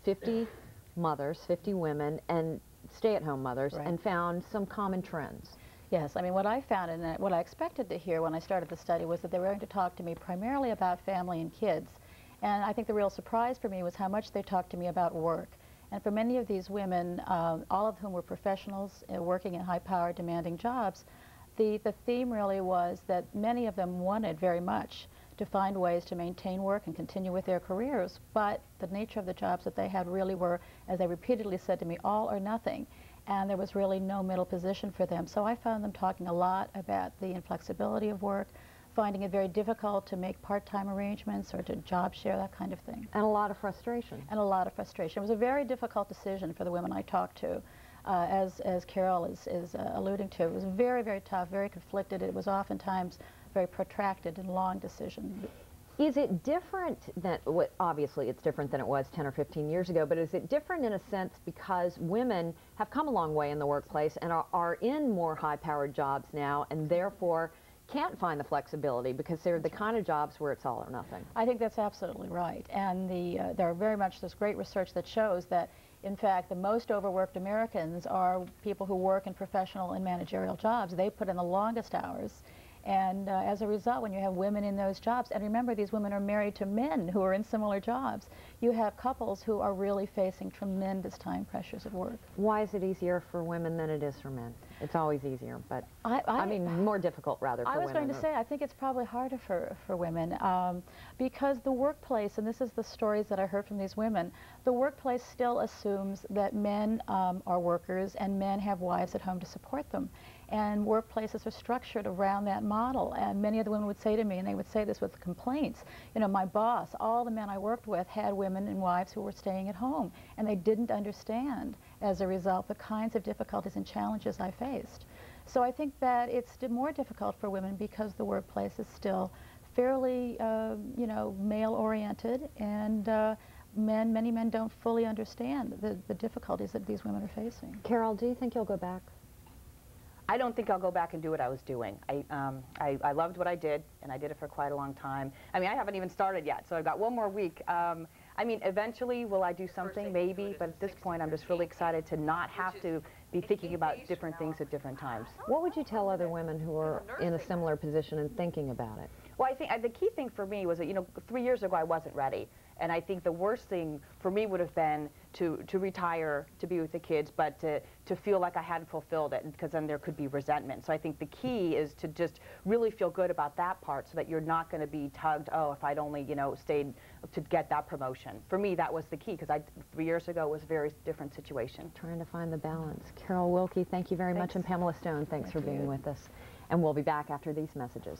50 mothers, 50 women, and stay-at-home mothers, and found some common trends. Yes, I mean, what I found and what I expected to hear when I started the study was that they were going to talk to me primarily about family and kids. And I think the real surprise for me was how much they talked to me about work. And for many of these women, all of whom were professionals working in high-powered, demanding jobs, the theme really was that many of them wanted very much to find ways to maintain work and continue with their careers, but the nature of the jobs that they had really were, as they repeatedly said to me, all or nothing, and there was really no middle position for them. So I found them talking a lot about the inflexibility of work, finding it very difficult to make part-time arrangements or to job share, that kind of thing. And a lot of frustration. And a lot of frustration. It was a very difficult decision for the women I talked to. As Carol is alluding to, it was very, very tough, very conflicted. It was oftentimes very protracted and long decision. Is it different than, obviously it's different than it was 10 or 15 years ago, but is it different in a sense because women have come a long way in the workplace and are in more high-powered jobs now and therefore can't find the flexibility because they're the kind of jobs where it's all or nothing? I think that's absolutely right. And there are very much this great research that shows that in fact, the most overworked Americans are people who work in professional and managerial jobs. They put in the longest hours. And as a result, when you have women in those jobs, and remember these women are married to men who are in similar jobs, you have couples who are really facing tremendous time pressures at work. Why is it easier for women than it is for men? It's always easier, but I mean more difficult rather for women. I was going to say, I think it's probably harder for women because the workplace, and this is the stories that I heard from these women, the workplace still assumes that men are workers and men have wives at home to support them. And workplaces are structured around that model. And many of the women would say to me, and they would say this with complaints, you know, my boss, all the men I worked with had women and wives who were staying at home. And they didn't understand, as a result, the kinds of difficulties and challenges I faced. So I think that it's more difficult for women because the workplace is still fairly, you know, male-oriented. And many men don't fully understand the difficulties that these women are facing. Carol, do you think you'll go back? I don't think I'll go back and do what I was doing. I loved what I did, and I did it for quite a long time. I mean, I haven't even started yet, so I've got one more week. I mean, eventually, will I do something? Maybe, but at this point, I'm just really excited to not have to be thinking about different things at different times. What would you tell other women who are in a similar position and thinking about it? Well, I think the key thing for me was that, you know, 3 years ago, I wasn't ready. And I think the worst thing for me would have been to retire, to be with the kids, but to feel like I hadn't fulfilled it, because then there could be resentment. So I think the key is to just really feel good about that part so that you're not going to be tugged, oh, if I'd only, you know, stayed to get that promotion. For me, that was the key, because 3 years ago was a very different situation. Trying to find the balance. Carol Wilkie, thank you very much, and Pamela Stone, thanks for being with us. And we'll be back after these messages.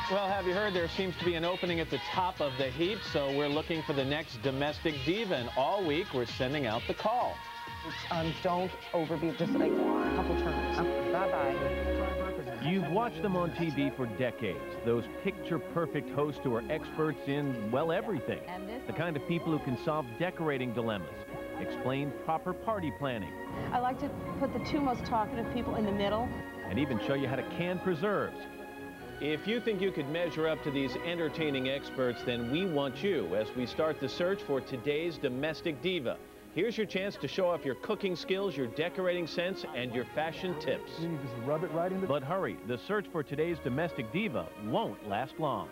Well, have you heard there seems to be an opening at the top of the heap, so we're looking for the next domestic diva, and all week we're sending out the call. Don't overbeat, just like a couple turns. Bye-bye. You've watched them on TV for decades, those picture-perfect hosts who are experts in, well, everything. The kind of people who can solve decorating dilemmas, explain proper party planning. I like to put the two most talkative people in the middle. And even show you how to can preserves. If you think you could measure up to these entertaining experts, then we want you as we start the search for today's domestic diva. Here's your chance to show off your cooking skills, your decorating sense, and your fashion tips. You just rub it right in the... But hurry, the search for today's domestic diva won't last long.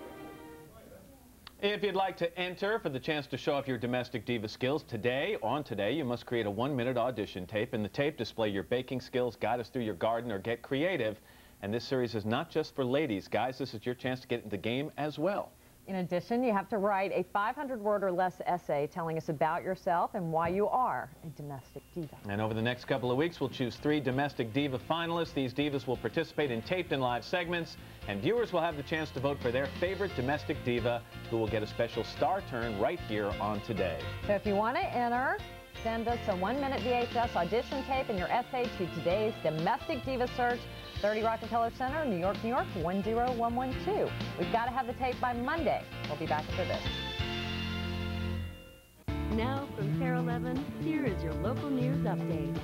If you'd like to enter for the chance to show off your domestic diva skills today, you must create a 1-minute audition tape. In the tape, display your baking skills, guide us through your garden, or get creative. And this series is not just for ladies. Guys, this is your chance to get in the game as well. In addition, you have to write a 500-word or less essay telling us about yourself and why you are a domestic diva. And over the next couple of weeks, we'll choose 3 domestic diva finalists. These divas will participate in taped and live segments, and viewers will have the chance to vote for their favorite domestic diva, who will get a special star turn right here on Today. So if you want to enter, send us a 1-minute VHS audition tape and your essay to today's Domestic Diva Search, 30 Rockefeller Center, New York, New York, 10112. We've got to have the tape by Monday. We'll be back after this. Now from KARE 11, here is your local news update.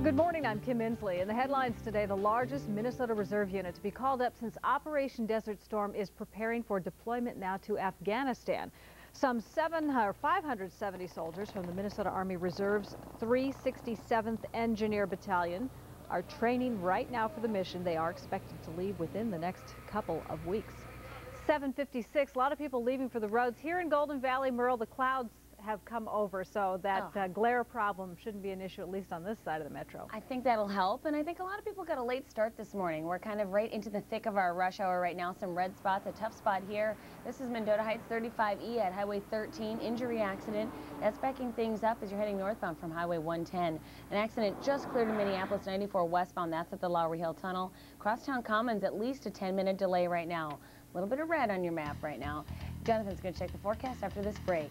Good morning, I'm Kim Inslee. In the headlines today, the largest Minnesota Reserve unit to be called up since Operation Desert Storm is preparing for deployment now to Afghanistan. Some 570 soldiers from the Minnesota Army Reserve's 367th Engineer Battalion are training right now for the mission. They are expected to leave within the next couple of weeks. 7:56, a lot of people leaving for the roads. Here in Golden Valley, Merle, the clouds have come over, so that glare problem shouldn't be an issue, at least on this side of the metro. I think that'll help, and I think a lot of people got a late start this morning. We're kind of right into the thick of our rush hour right now. Some red spots, a tough spot here. This is Mendota Heights 35E at Highway 13. Injury accident. That's backing things up as you're heading northbound from Highway 110. An accident just cleared in Minneapolis 94 westbound. That's at the Lowry Hill Tunnel. Crosstown Commons, at least a 10-minute delay right now. A little bit of red on your map right now. Jonathan's going to check the forecast after this break.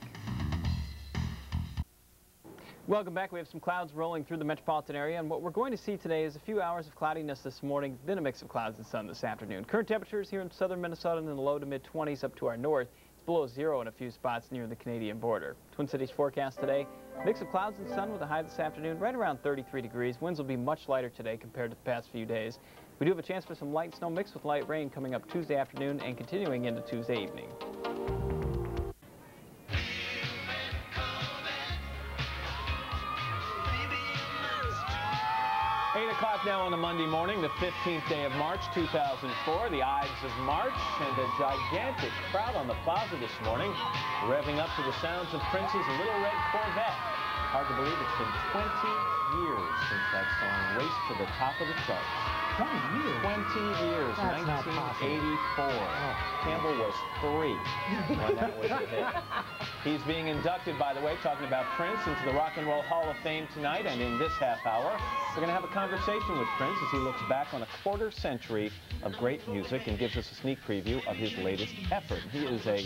Welcome back. We have some clouds rolling through the metropolitan area, and what we're going to see today is a few hours of cloudiness this morning, then a mix of clouds and sun this afternoon. Current temperatures here in southern Minnesota in the low to mid-20s up to our north. It's below 0 in a few spots near the Canadian border. Twin Cities forecast today, mix of clouds and sun with a high this afternoon right around 33 degrees. Winds will be much lighter today compared to the past few days. We do have a chance for some light snow mixed with light rain coming up Tuesday afternoon and continuing into Tuesday evening. 8 o'clock now on a Monday morning, the 15th day of March, 2004, the Ides of March, and a gigantic crowd on the plaza this morning, revving up to the sounds of Prince's Little Red Corvette. Hard to believe it's been 20 years since that song raced to the top of the charts. 20 years? 20 years, That's 1984. Campbell was 3 when that was a hit. He's being inducted, by the way, talking about Prince, into the Rock and Roll Hall of Fame tonight, and in this half hour, we're going to have a conversation with Prince as he looks back on a quarter century of great music and gives us a sneak preview of his latest effort. He is a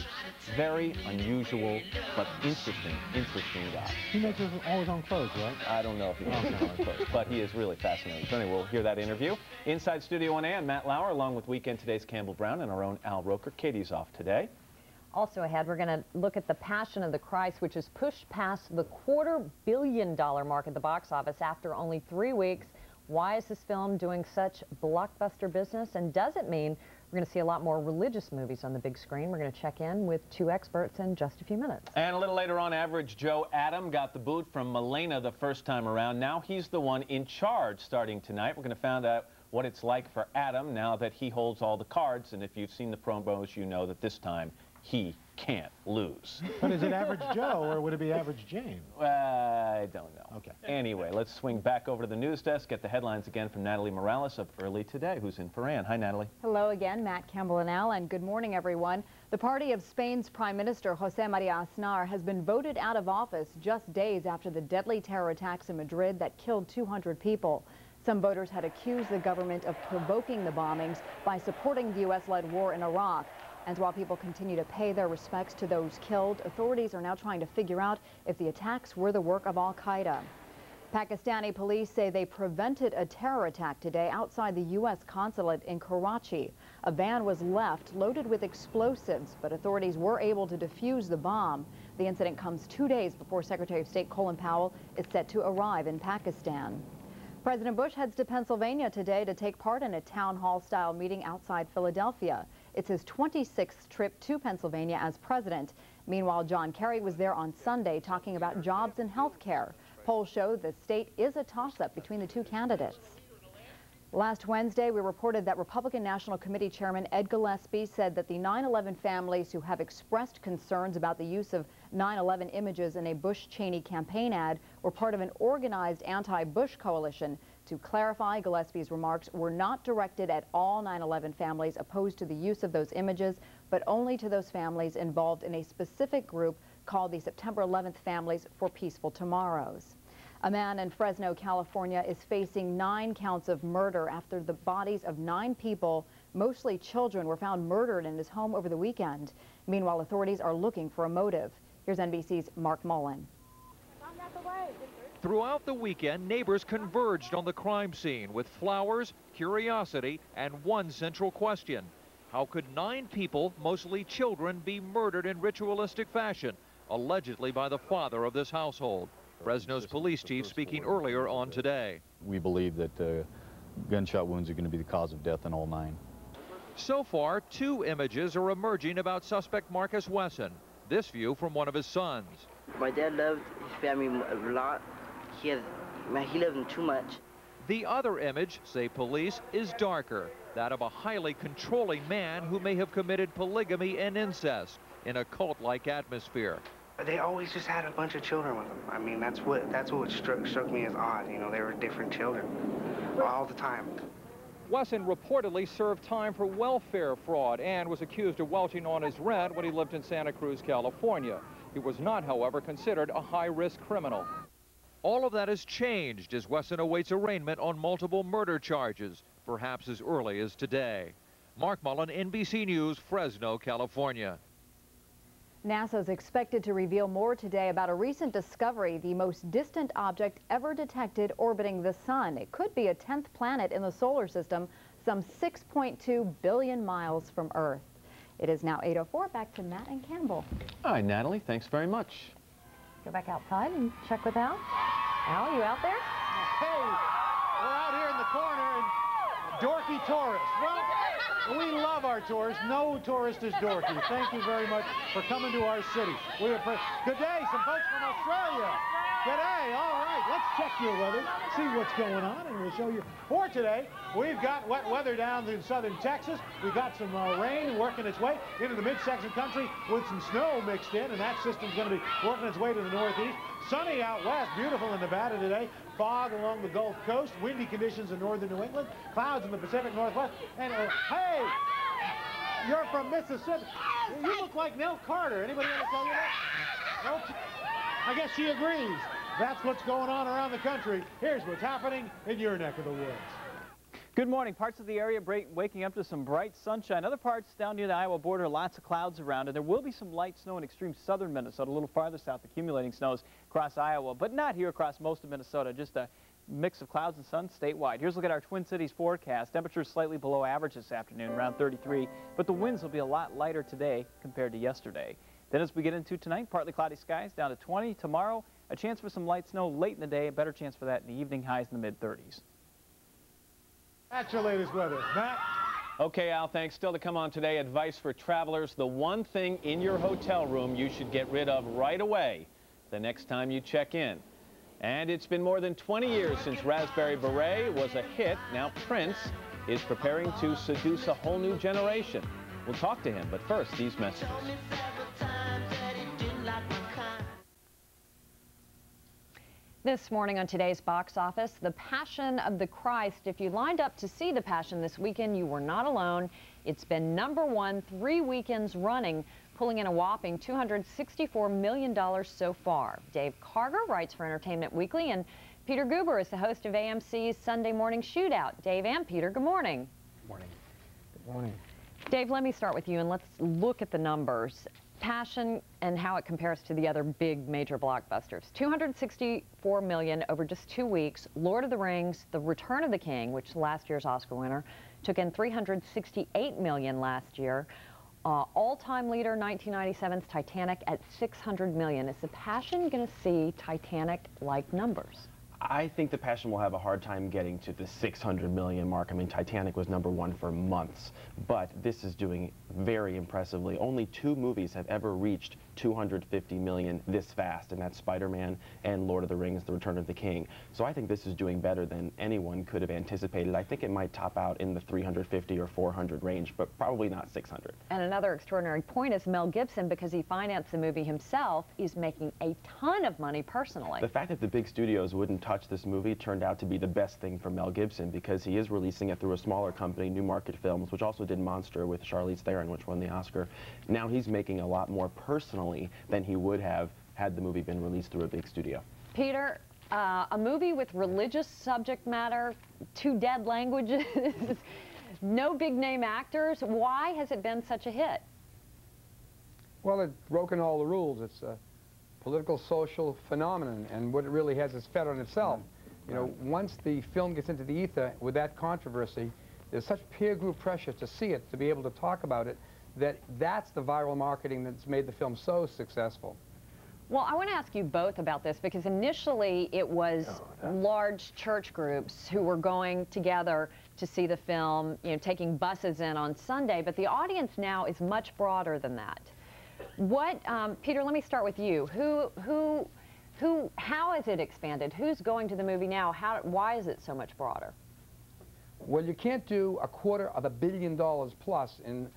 very unusual but interesting guy. He makes all his own clothes, right? I don't know if he makes his own clothes, but he is really fascinating. So anyway, we'll hear that interview. Inside Studio 1A, I'm Matt Lauer, along with Weekend Today's Campbell Brown and our own Al Roker. Katie's off today. Also ahead, we're going to look at The Passion of the Christ, which has pushed past the $250 million mark at the box office after only 3 weeks. Why is this film doing such blockbuster business, and does it mean we're going to see a lot more religious movies on the big screen? We're going to check in with 2 experts in just a few minutes. And a little later on, Average Joe Adam got the boot from Milena the first time around. Now he's the one in charge starting tonight. We're going to find out what it's like for Adam now that he holds all the cards, and if you've seen the promos, you know that this time he can't lose. But is it Average Joe, or would it be Average Jane? I don't know. Okay. Anyway, let's swing back over to the news desk, get the headlines again from Natalie Morales of Early Today, who's in for Ann. Hi, Natalie. Hello again, Matt, Campbell, and Al, and good morning, everyone. The party of Spain's Prime Minister, José María Aznar, has been voted out of office just days after the deadly terror attacks in Madrid that killed 200 people. Some voters had accused the government of provoking the bombings by supporting the U.S.-led war in Iraq. And while people continue to pay their respects to those killed, authorities are now trying to figure out if the attacks were the work of al-Qaeda. Pakistani police say they prevented a terror attack today outside the U.S. consulate in Karachi. A van was left loaded with explosives, but authorities were able to defuse the bomb. The incident comes 2 days before Secretary of State Colin Powell is set to arrive in Pakistan. President Bush heads to Pennsylvania today to take part in a town hall-style meeting outside Philadelphia. It's his 26th trip to Pennsylvania as president. Meanwhile, John Kerry was there on Sunday talking about jobs and health care. Polls show the state is a toss-up between the two candidates. Last Wednesday, we reported that Republican National Committee Chairman Ed Gillespie said that the 9/11 families who have expressed concerns about the use of 9/11 images in a Bush-Cheney campaign ad were part of an organized anti-Bush coalition To clarify, Gillespie's remarks were not directed at all 9/11 families opposed to the use of those images, but only to those families involved in a specific group called the September 11th Families for Peaceful Tomorrows. A man in Fresno, California is facing 9 counts of murder after the bodies of 9 people, mostly children, were found murdered in his home over the weekend. Meanwhile, authorities are looking for a motive. Here's NBC's Mark Mullen. Throughout the weekend, neighbors converged on the crime scene with flowers, curiosity, and one central question. How could 9 people, mostly children, be murdered in ritualistic fashion, allegedly by the father of this household? Fresno's police chief speaking earlier on today. We believe that gunshot wounds are going to be the cause of death in all 9. So far, 2 images are emerging about suspect Marcus Wesson. This view from one of his sons. My dad loved his family a lot. He loved them too much. The other image, say police, is darker. That of a highly controlling man who may have committed polygamy and incest in a cult-like atmosphere. They always just had a bunch of children with them. I mean, that's what struck me as odd. You know, they were different children all the time. Wesson reportedly served time for welfare fraud and was accused of welching on his rent when he lived in Santa Cruz, California. He was not, however, considered a high-risk criminal. All of that has changed as Wesson awaits arraignment on multiple murder charges, perhaps as early as today. Mark Mullen, NBC News, Fresno, California. NASA is expected to reveal more today about a recent discovery, the most distant object ever detected orbiting the sun. It could be a 10th planet in the solar system, some 6.2 billion miles from Earth. It is now 8:04. Back to Matt and Campbell. All right, Natalie, thanks very much. Go back outside and check with Al. Al, you out there? Hey, we're out here in the corner and dorky tourists. Well, we love our tourists. No tourist is dorky. Thank you very much for coming to our city. We appreciate. Good day, some folks from Australia. G'day. All right, let's check your weather, see what's going on, and we'll show you. For today, we've got wet weather down in southern Texas. We've got some rain working its way into the midsection country with some snow mixed in, and that system's going to be working its way to the northeast. Sunny out west, beautiful in Nevada today. Fog along the Gulf Coast, windy conditions in northern New England, clouds in the Pacific Northwest. And hey, you're from Mississippi. You look like Nell Carter. Anybody want to tell you that? Nope. I guess she agrees. That's what's going on around the country. Here's what's happening in your neck of the woods. Good morning. Parts of the area waking up to some bright sunshine. Other parts down near the Iowa border, lots of clouds around, and there will be some light snow in extreme southern Minnesota, a little farther south, accumulating snows across Iowa, but not here across most of Minnesota, just a mix of clouds and sun statewide. Here's a look at our Twin Cities forecast. Temperatures slightly below average this afternoon, around 33, but the winds will be a lot lighter today compared to yesterday. Then as we get into tonight, partly cloudy skies down to 20. Tomorrow, a chance for some light snow late in the day, a better chance for that in the evening, highs in the mid-30s. That's your latest weather. Matt? Okay, Al, thanks. Still to come on today, advice for travelers. The one thing in your hotel room you should get rid of right away the next time you check in. And it's been more than 20 years since Raspberry Beret was a hit. Now Prince is preparing to seduce a whole new generation. We'll talk to him, but first, these messages. This morning on today's box office, The Passion of the Christ. If you lined up to see The Passion this weekend, you were not alone. It's been #1 3 weekends running, pulling in a whopping $264 million so far. Dave Karger writes for Entertainment Weekly, and Peter Guber is the host of AMC's Sunday Morning Shootout. Dave and Peter, good morning. Good morning. Good morning. Dave, let me start with you, and let's look at the numbers. Passion and how it compares to the other big major blockbusters. $264 million over just 2 weeks. Lord of the Rings, The Return of the King, which last year's Oscar winner, took in $368 million last year. All-time leader 1997's Titanic at $600 million. Is The Passion going to see Titanic-like numbers? I think The Passion will have a hard time getting to the 600 million mark. I mean, Titanic was #1 for months, but this is doing very impressively. Only 2 movies have ever reached 250 million this fast, and that's Spider-Man and Lord of the Rings, The Return of the King. So I think this is doing better than anyone could have anticipated. I think it might top out in the 350 or 400 range, but probably not 600. And another extraordinary point is Mel Gibson, because he financed the movie himself, is making a ton of money personally. The fact that the big studios wouldn't touch, this movie turned out to be the best thing for Mel Gibson, because he is releasing it through a smaller company, New Market Films, which also did Monster with Charlize Theron, which won the Oscar. Now he's making a lot more personally than he would have had the movie been released through a big studio. Peter, a movie with religious subject matter, 2 dead languages, no big name actors. Why has it been such a hit? Well, it's broken all the rules. It's a political, social phenomenon, and what it really has is fed on itself. You know, once the film gets into the ether with that controversy, there's such peer group pressure to see it, to be able to talk about it, that's the viral marketing that's made the film so successful. Well, I want to ask you both about this, because initially it was large church groups who were going together to see the film, you know, taking buses in on Sunday, but the audience now is much broader than that. What, Peter, let me start with you. How has it expanded? Who's going to the movie now? Why is it so much broader? Well, you can't do $250 million plus in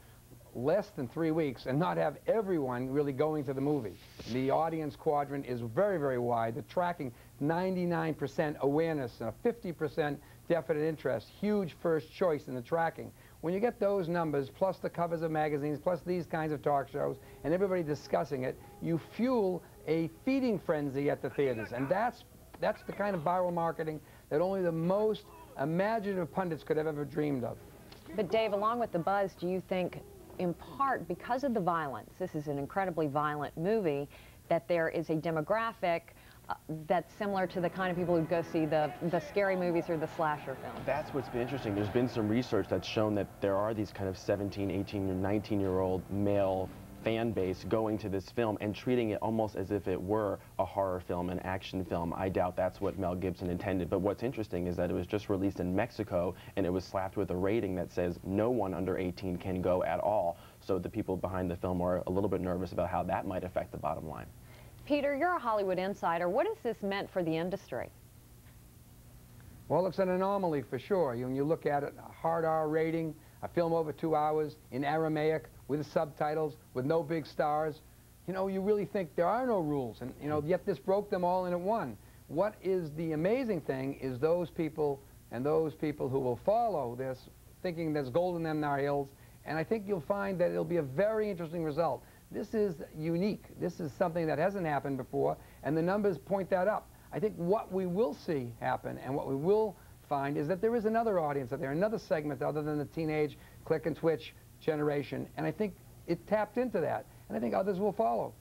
less than 3 weeks and not have everyone really going to the movie. The audience quadrant is very, very wide. The tracking, 99% awareness and a 50% definite interest, huge first choice in the tracking. When you get those numbers, plus the covers of magazines, plus these kinds of talk shows, and everybody discussing it, you fuel a feeding frenzy at the theaters. And that's the kind of viral marketing that only the most imaginative pundits could have ever dreamed of. But Dave, along with the buzz, do you think, in part because of the violence, this is an incredibly violent movie, that there is a demographic that's similar to the kind of people who go see the scary movies or the slasher films? That's what's been interesting. There's been some research that's shown that there are these kind of 17, 18, or 19-year-old male fan base going to this film and treating it almost as if it were a horror film, an action film. I doubt that's what Mel Gibson intended. But what's interesting is that it was just released in Mexico, and it was slapped with a rating that says no one under 18 can go at all. So the people behind the film are a little bit nervous about how that might affect the bottom line. Peter, you're a Hollywood insider. What has this meant for the industry? Well, it's an anomaly for sure. When you look at it, a hard R rating, a film over 2 hours, in Aramaic, with subtitles, with no big stars, you know, you really think there are no rules, and you know, yet this broke them all and it won. What is the amazing thing is those people who will follow this, thinking there's gold in them in our hills, and I think you'll find that it'll be a very interesting result. This is unique. This is something that hasn't happened before, and the numbers point that up. I think what we will see happen and what we will find is that there is another audience out there, another segment other than the teenage click and twitch generation, and I think it tapped into that, and I think others will follow.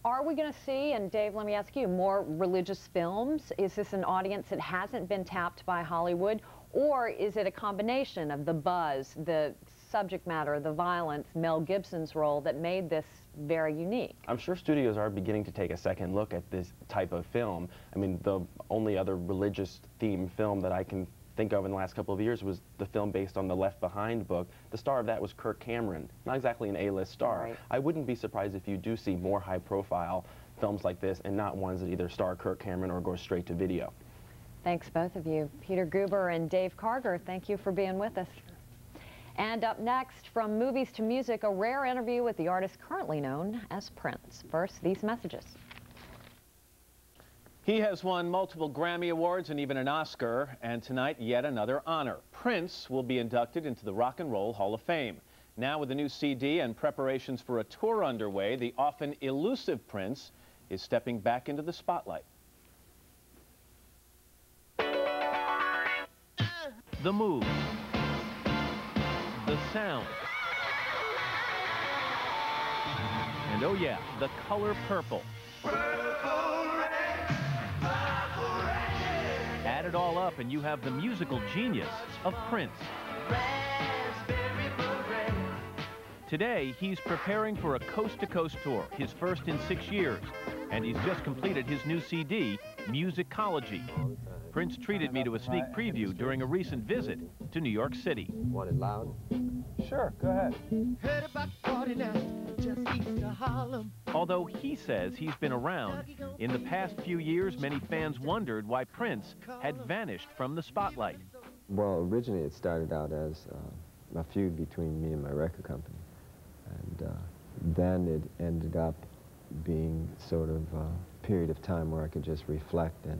Are we going to see, and Dave, let me ask you, more religious films? Is this an audience that hasn't been tapped by Hollywood, or is it a combination of the buzz, the subject matter, the violence, Mel Gibson's role that made this very unique? I'm sure studios are beginning to take a second look at this type of film. I mean, the only other religious themed film that I can think of in the last couple of years was the film based on the Left Behind book. The star of that was Kirk Cameron, not exactly an A-list star. Right. I wouldn't be surprised if you do see more high-profile films like this and not ones that either star Kirk Cameron or go straight to video. Thanks, both of you. Peter Guber and Dave Karger, thank you for being with us. And up next, from movies to music, a rare interview with the artist currently known as Prince. First, these messages. He has won multiple Grammy Awards and even an Oscar, and tonight yet another honor. Prince will be inducted into the Rock and Roll Hall of Fame. Now with a new CD and preparations for a tour underway, the often elusive Prince is stepping back into the spotlight. The move, the sound, and oh yeah, the color purple. Add it all up and you have the musical genius of Prince. Today, he's preparing for a coast-to-coast tour, his first in 6 years, and he's just completed his new CD, Musicology. Prince treated me to a sneak preview during a recent visit to New York City. Want it loud? Sure, go ahead. Heard about 49, just east of Harlem. Although he says he's been around, in the past few years, many fans wondered why Prince had vanished from the spotlight. Well, originally it started out as a feud between me and my record company. And then it ended up being sort of a period of time where I could just reflect and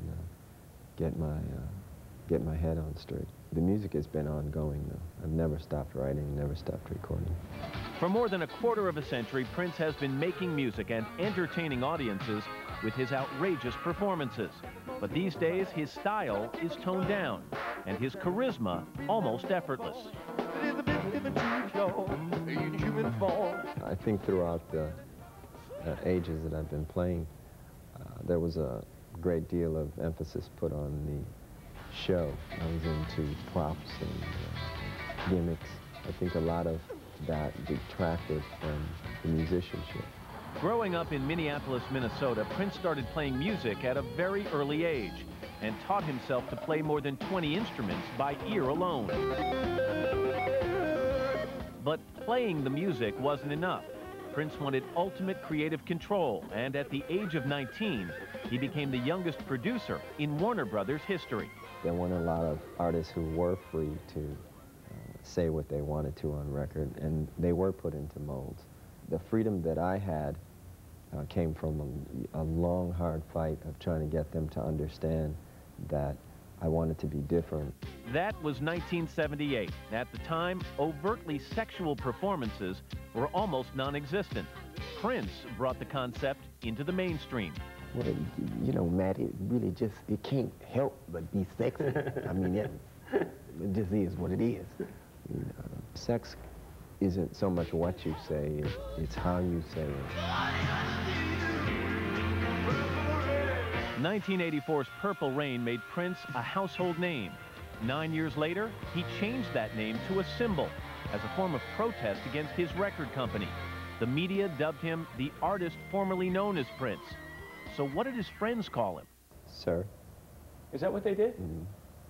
get my head on straight. The music has been ongoing, though. I've never stopped writing, never stopped recording. For more than a quarter of a century, Prince has been making music and entertaining audiences with his outrageous performances. But these days, his style is toned down, and his charisma almost effortless. I think throughout the ages that I've been playing, there was a great deal of emphasis put on the show. I was into props and gimmicks. I think a lot of that detracted from the musicianship. Growing up in Minneapolis, Minnesota, Prince started playing music at a very early age and taught himself to play more than 20 instruments by ear alone. But playing the music wasn't enough. Prince wanted ultimate creative control, and at the age of 19, he became the youngest producer in Warner Brothers history. There weren't a lot of artists who were free to say what they wanted to on record, and they were put into molds. The freedom that I had came from a long, hard fight of trying to get them to understand that I wanted to be different. That was 1978. At the time, overtly sexual performances were almost non-existent. Prince brought the concept into the mainstream. Well, you know, Matt, it really just, it can't help but be sexy. I mean, it just is what it is. Sex isn't so much what you say, it's how you say it. 1984's Purple Rain made Prince a household name. 9 years later, he changed that name to a symbol as a form of protest against his record company. The media dubbed him the artist formerly known as Prince. So what did his friends call him? Sir. Is that what they did?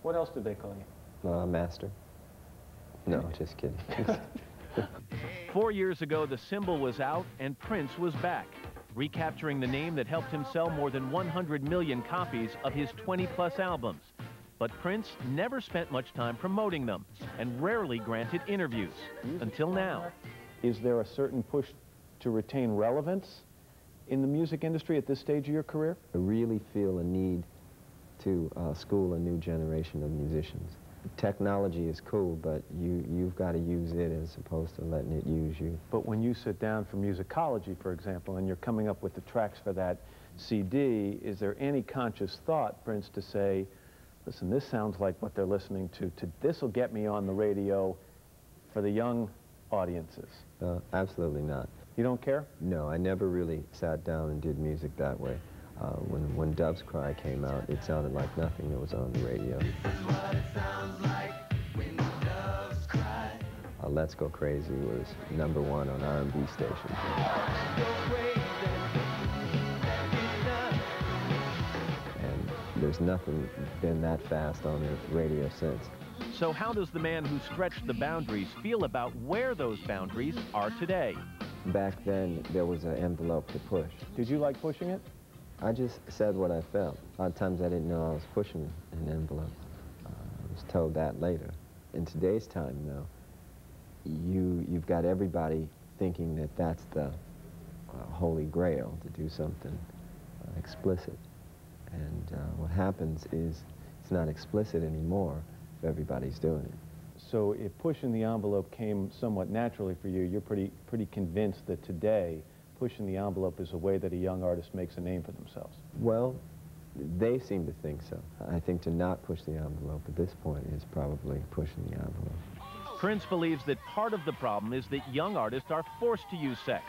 What else did they call you? Master. No, just kidding. 4 years ago, the symbol was out and Prince was back, recapturing the name that helped him sell more than 100 million copies of his 20-plus albums. But Prince never spent much time promoting them and rarely granted interviews, until now. Is there a certain push to retain relevance in the music industry at this stage of your career? I really feel a need to school a new generation of musicians. Technology is cool, but you've got to use it as opposed to letting it use you. But when you sit down for musicology, for example, and you're coming up with the tracks for that CD, is there any conscious thought, Prince, to say, listen, this sounds like what they're listening to this will get me on the radio for the young audiences? Absolutely not. You don't care? No, I never really sat down and did music that way. When Doves Cry came out, it sounded like nothing that was on the radio. Let's Go Crazy was #1 on R&B stations. And there's nothing been that fast on the radio since. So how does the man who stretched the boundaries feel about where those boundaries are today? Back then, there was an envelope to push. Did you like pushing it? I just said what I felt. A lot of times I didn't know I was pushing an envelope. I was told that later. In today's time, though, you've got everybody thinking that that's the holy grail, to do something explicit. And what happens is it's not explicit anymore if everybody's doing it. So if pushing the envelope came somewhat naturally for you, you're pretty convinced that today pushing the envelope is a way that a young artist makes a name for themselves? Well, they seem to think so. I think to not push the envelope at this point is probably pushing the envelope. Prince believes that part of the problem is that young artists are forced to use sex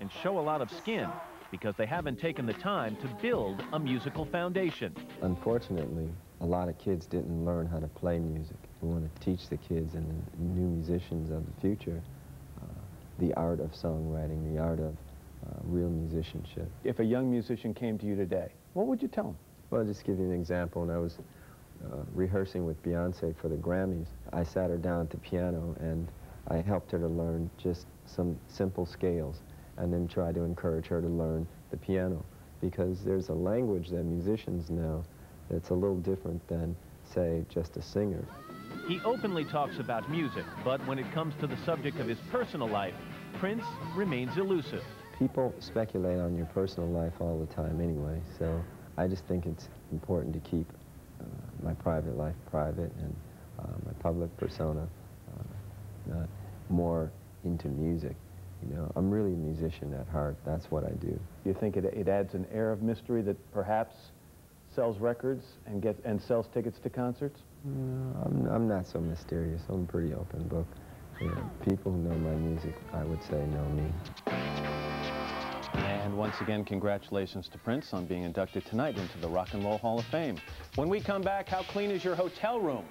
and show a lot of skin because they haven't taken the time to build a musical foundation. Unfortunately, a lot of kids didn't learn how to play music. We want to teach the kids and the new musicians of the future the art of songwriting, the art of real musicianship. If a young musician came to you today, what would you tell them? Well, I'll just give you an example. When I was rehearsing with Beyonce for the Grammys, I sat her down at the piano and I helped her to learn just some simple scales and then tried to encourage her to learn the piano, because there's a language that musicians know that's a little different than, say, just a singer. He openly talks about music, but when it comes to the subject of his personal life, Prince remains elusive. People speculate on your personal life all the time anyway, so I just think it's important to keep my private life private and my public persona not more into music. You know, I'm really a musician at heart. That's what I do. You think it adds an air of mystery that perhaps sells records and sells tickets to concerts? No, I'm not so mysterious. I'm a pretty open book. You know, people who know my music, I would say, know me. And once again, congratulations to Prince on being inducted tonight into the Rock and Roll Hall of Fame. When we come back, how clean is your hotel room?